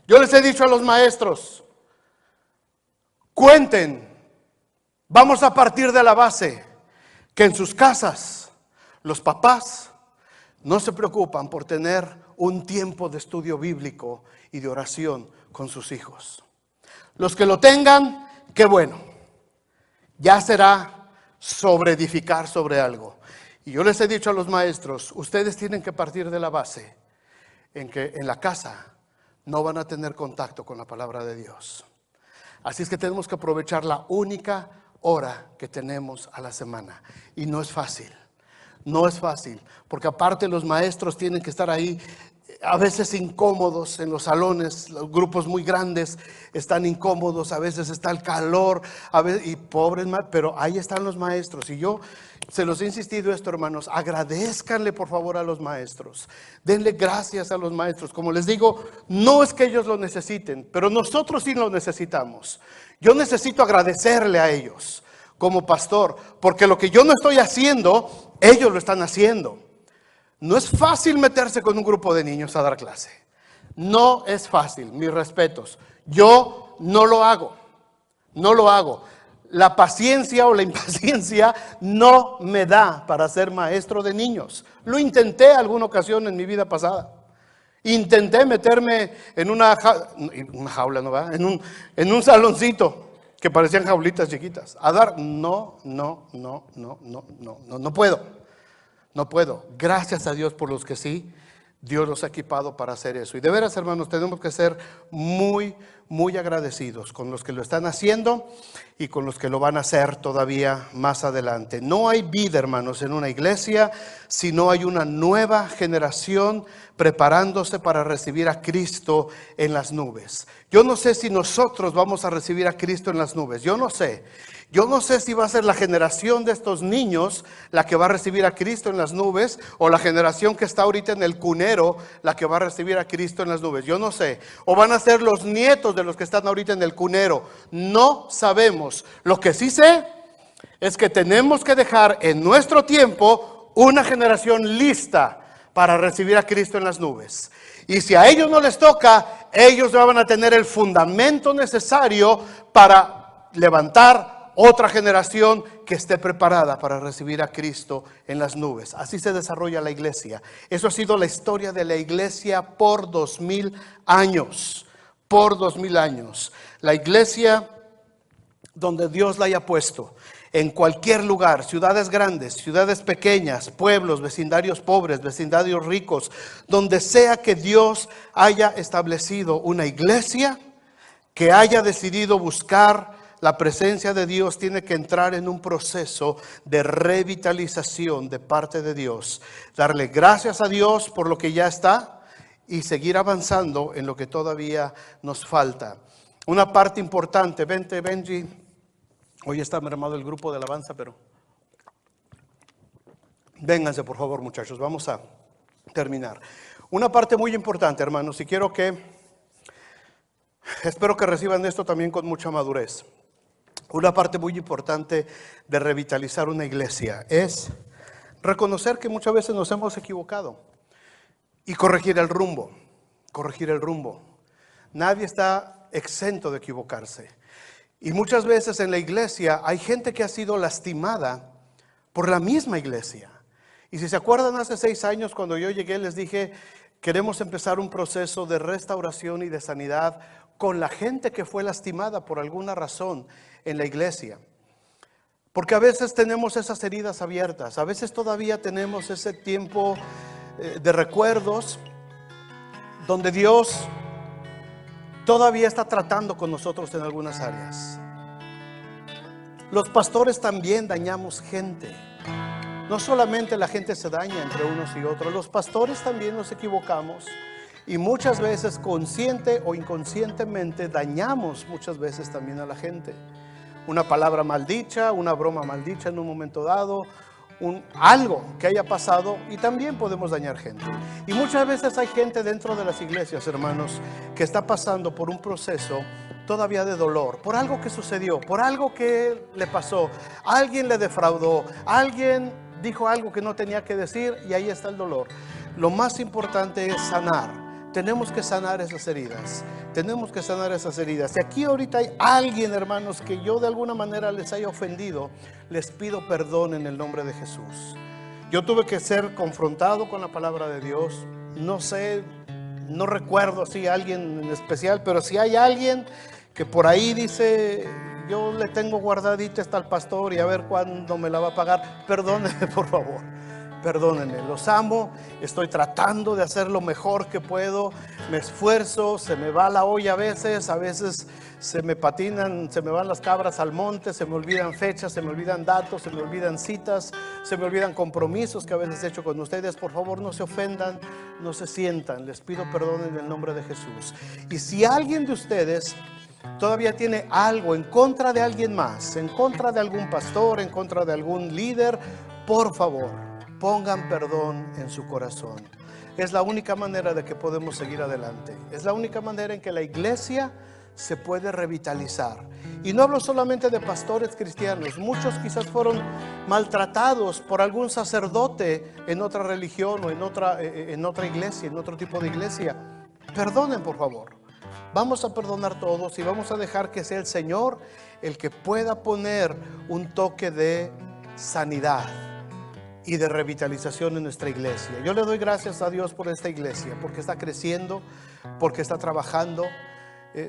Yo les he dicho a los maestros, cuenten, vamos a partir de la base que en sus casas Los papás no se preocupan por tener un tiempo de estudio bíblico y de oración con sus hijos. Los que lo tengan, qué bueno. Ya será sobre edificar sobre algo. Y yo les he dicho a los maestros, ustedes tienen que partir de la base en que en la casa no van a tener contacto con la palabra de Dios. Así es que tenemos que aprovechar la única hora que tenemos a la semana. Y no es fácil. No es fácil, porque aparte los maestros tienen que estar ahí a veces incómodos en los salones, los grupos muy grandes están incómodos, a veces está el calor, y pobres, pero ahí están los maestros. Y yo se los he insistido esto, hermanos, agradézcanle por favor a los maestros, denle gracias a los maestros. Como les digo, no es que ellos lo necesiten, pero nosotros sí lo necesitamos. Yo necesito agradecerle a ellos como pastor, porque lo que yo no estoy haciendo, ellos lo están haciendo. No es fácil meterse con un grupo de niños a dar clase. No es fácil, mis respetos. Yo no lo hago. No lo hago. La paciencia o la impaciencia no me da para ser maestro de niños. Lo intenté alguna ocasión en mi vida pasada. Intenté meterme en una jaula, ¿no va? En un saloncito que parecían jaulitas chiquitas. A dar, no puedo. No puedo. Gracias a Dios por los que sí, Dios los ha equipado para hacer eso. Y de veras, hermanos, tenemos que ser muy agradecidos con los que lo están haciendo y con los que lo van a hacer todavía más adelante. No hay vida, hermanos, en una iglesia si no hay una nueva generación preparándose para recibir a Cristo en las nubes. Yo no sé si nosotros vamos a recibir a Cristo en las nubes. Yo no sé. Yo no sé si va a ser la generación de estos niños la que va a recibir a Cristo en las nubes, o la generación que está ahorita en el cunero la que va a recibir a Cristo en las nubes. Yo no sé. O van a ser los nietos de los que están ahorita en el cunero. No sabemos. Lo que sí sé es que tenemos que dejar en nuestro tiempo una generación lista para recibir a Cristo en las nubes. Y si a ellos no les toca, ellos van a tener el fundamento necesario para levantar otra generación que esté preparada para recibir a Cristo en las nubes. Así se desarrolla la iglesia. Eso ha sido la historia de la iglesia por 2000 años. Por 2000 años. La iglesia donde Dios la haya puesto, en cualquier lugar, ciudades grandes, ciudades pequeñas, pueblos, vecindarios pobres, vecindarios ricos, donde sea que Dios haya establecido una iglesia que haya decidido buscar la presencia de Dios, tiene que entrar en un proceso de revitalización de parte de Dios. Darle gracias a Dios por lo que ya está y seguir avanzando en lo que todavía nos falta. Una parte importante, vente Benji, hoy está mermado el grupo de alabanza, pero vénganse por favor muchachos, vamos a terminar. Una parte muy importante, hermanos, y espero que reciban esto también con mucha madurez. Una parte muy importante de revitalizar una iglesia es reconocer que muchas veces nos hemos equivocado y corregir el rumbo. Nadie está exento de equivocarse. Y muchas veces en la iglesia hay gente que ha sido lastimada por la misma iglesia. Y si se acuerdan, hace 6 años cuando yo llegué les dije, queremos empezar un proceso de restauración y de sanidad con la gente que fue lastimada por alguna razón en la iglesia. Porque a veces tenemos esas heridas abiertas, a veces todavía tenemos ese tiempo de recuerdos donde Dios todavía está tratando con nosotros en algunas áreas. Los pastores también dañamos gente. No solamente la gente se daña entre unos y otros, los pastores también nos equivocamos. Y muchas veces, consciente o inconscientemente, dañamos muchas veces también a la gente. Una palabra maldicha, una broma maldicha en un momento dado, algo que haya pasado, y también podemos dañar gente. Y muchas veces hay gente dentro de las iglesias, hermanos, que está pasando por un proceso todavía de dolor, por algo que sucedió, por algo que le pasó. Alguien le defraudó, alguien dijo algo que no tenía que decir, y ahí está el dolor. Lo más importante es sanar. Tenemos que sanar esas heridas. Y aquí ahorita hay alguien, hermanos, que yo de alguna manera les haya ofendido. Les pido perdón en el nombre de Jesús. Yo tuve que ser confrontado con la palabra de Dios. No sé, no recuerdo si alguien en especial, pero si hay alguien que por ahí dice, yo le tengo guardadita hasta al pastor y a ver cuándo me la va a pagar, perdónenme por favor, perdónenme, los amo, estoy tratando de hacer lo mejor que puedo, me esfuerzo, se me va la olla a veces se me patinan, se me van las cabras al monte, se me olvidan fechas, se me olvidan datos, se me olvidan citas, se me olvidan compromisos que a veces he hecho con ustedes. Por favor, no se ofendan, no se sientan, les pido perdón en el nombre de Jesús. Y si alguien de ustedes todavía tiene algo en contra de alguien más, en contra de algún pastor, en contra de algún líder, por favor, pongan perdón en su corazón. Es la única manera de que podemos seguir adelante. Es la única manera en que la iglesia se puede revitalizar. Y no hablo solamente de pastores cristianos. Muchos quizás fueron maltratados por algún sacerdote en otra religión o en otra iglesia, en otro tipo de iglesia. Perdonen, por favor. Vamos a perdonar todos y vamos a dejar que sea el Señor el que pueda poner un toque de sanidad y de revitalización en nuestra iglesia. Yo le doy gracias a Dios por esta iglesia, porque está creciendo, porque está trabajando.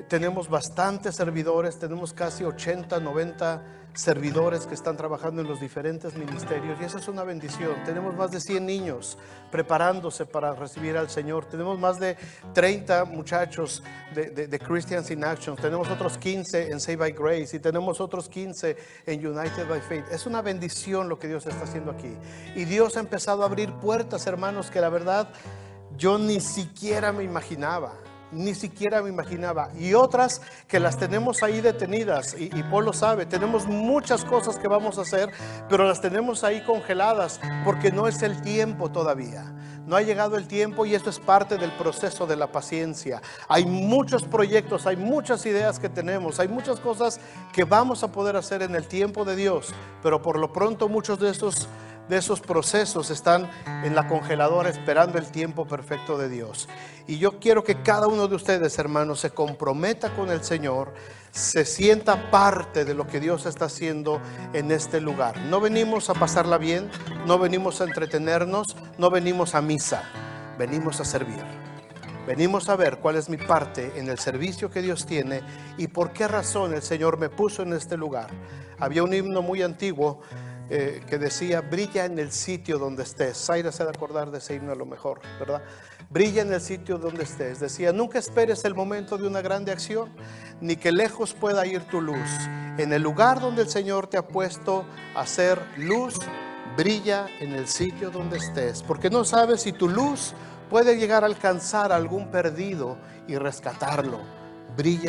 Tenemos bastantes servidores, tenemos casi 80, 90 servidores que están trabajando en los diferentes ministerios, y esa es una bendición. Tenemos más de 100 niños preparándose para recibir al Señor. Tenemos más de 30 muchachos de Christians in Action. Tenemos otros 15 en Save by Grace y tenemos otros 15 en United by Faith. Es una bendición lo que Dios está haciendo aquí, y Dios ha empezado a abrir puertas, hermanos, que la verdad yo ni siquiera me imaginaba. Y otras que las tenemos ahí detenidas, y Paul lo sabe. Tenemos muchas cosas que vamos a hacer, pero las tenemos ahí congeladas porque no es el tiempo todavía. No ha llegado el tiempo, y esto es parte del proceso de la paciencia. Hay muchos proyectos, hay muchas ideas que tenemos, hay muchas cosas que vamos a poder hacer en el tiempo de Dios, pero por lo pronto muchos de esos procesos están en la congeladora esperando el tiempo perfecto de Dios. Y yo quiero que cada uno de ustedes, hermanos, se comprometa con el Señor, se sienta parte de lo que Dios está haciendo en este lugar. No venimos a pasarla bien, no venimos a entretenernos, no venimos a misa, venimos a servir. Venimos a ver cuál es mi parte en el servicio que Dios tiene y por qué razón el Señor me puso en este lugar. Había un himno muy antiguo que decía: brilla en el sitio donde estés. Zaira se ha de acordar de ese himno a lo mejor, ¿verdad? Brilla en el sitio donde estés. Decía: nunca esperes el momento de una grande acción, ni que lejos pueda ir tu luz. En el lugar donde el Señor te ha puesto a hacer luz, brilla en el sitio donde estés, porque no sabes si tu luz puede llegar a alcanzar a algún perdido y rescatarlo. Brilla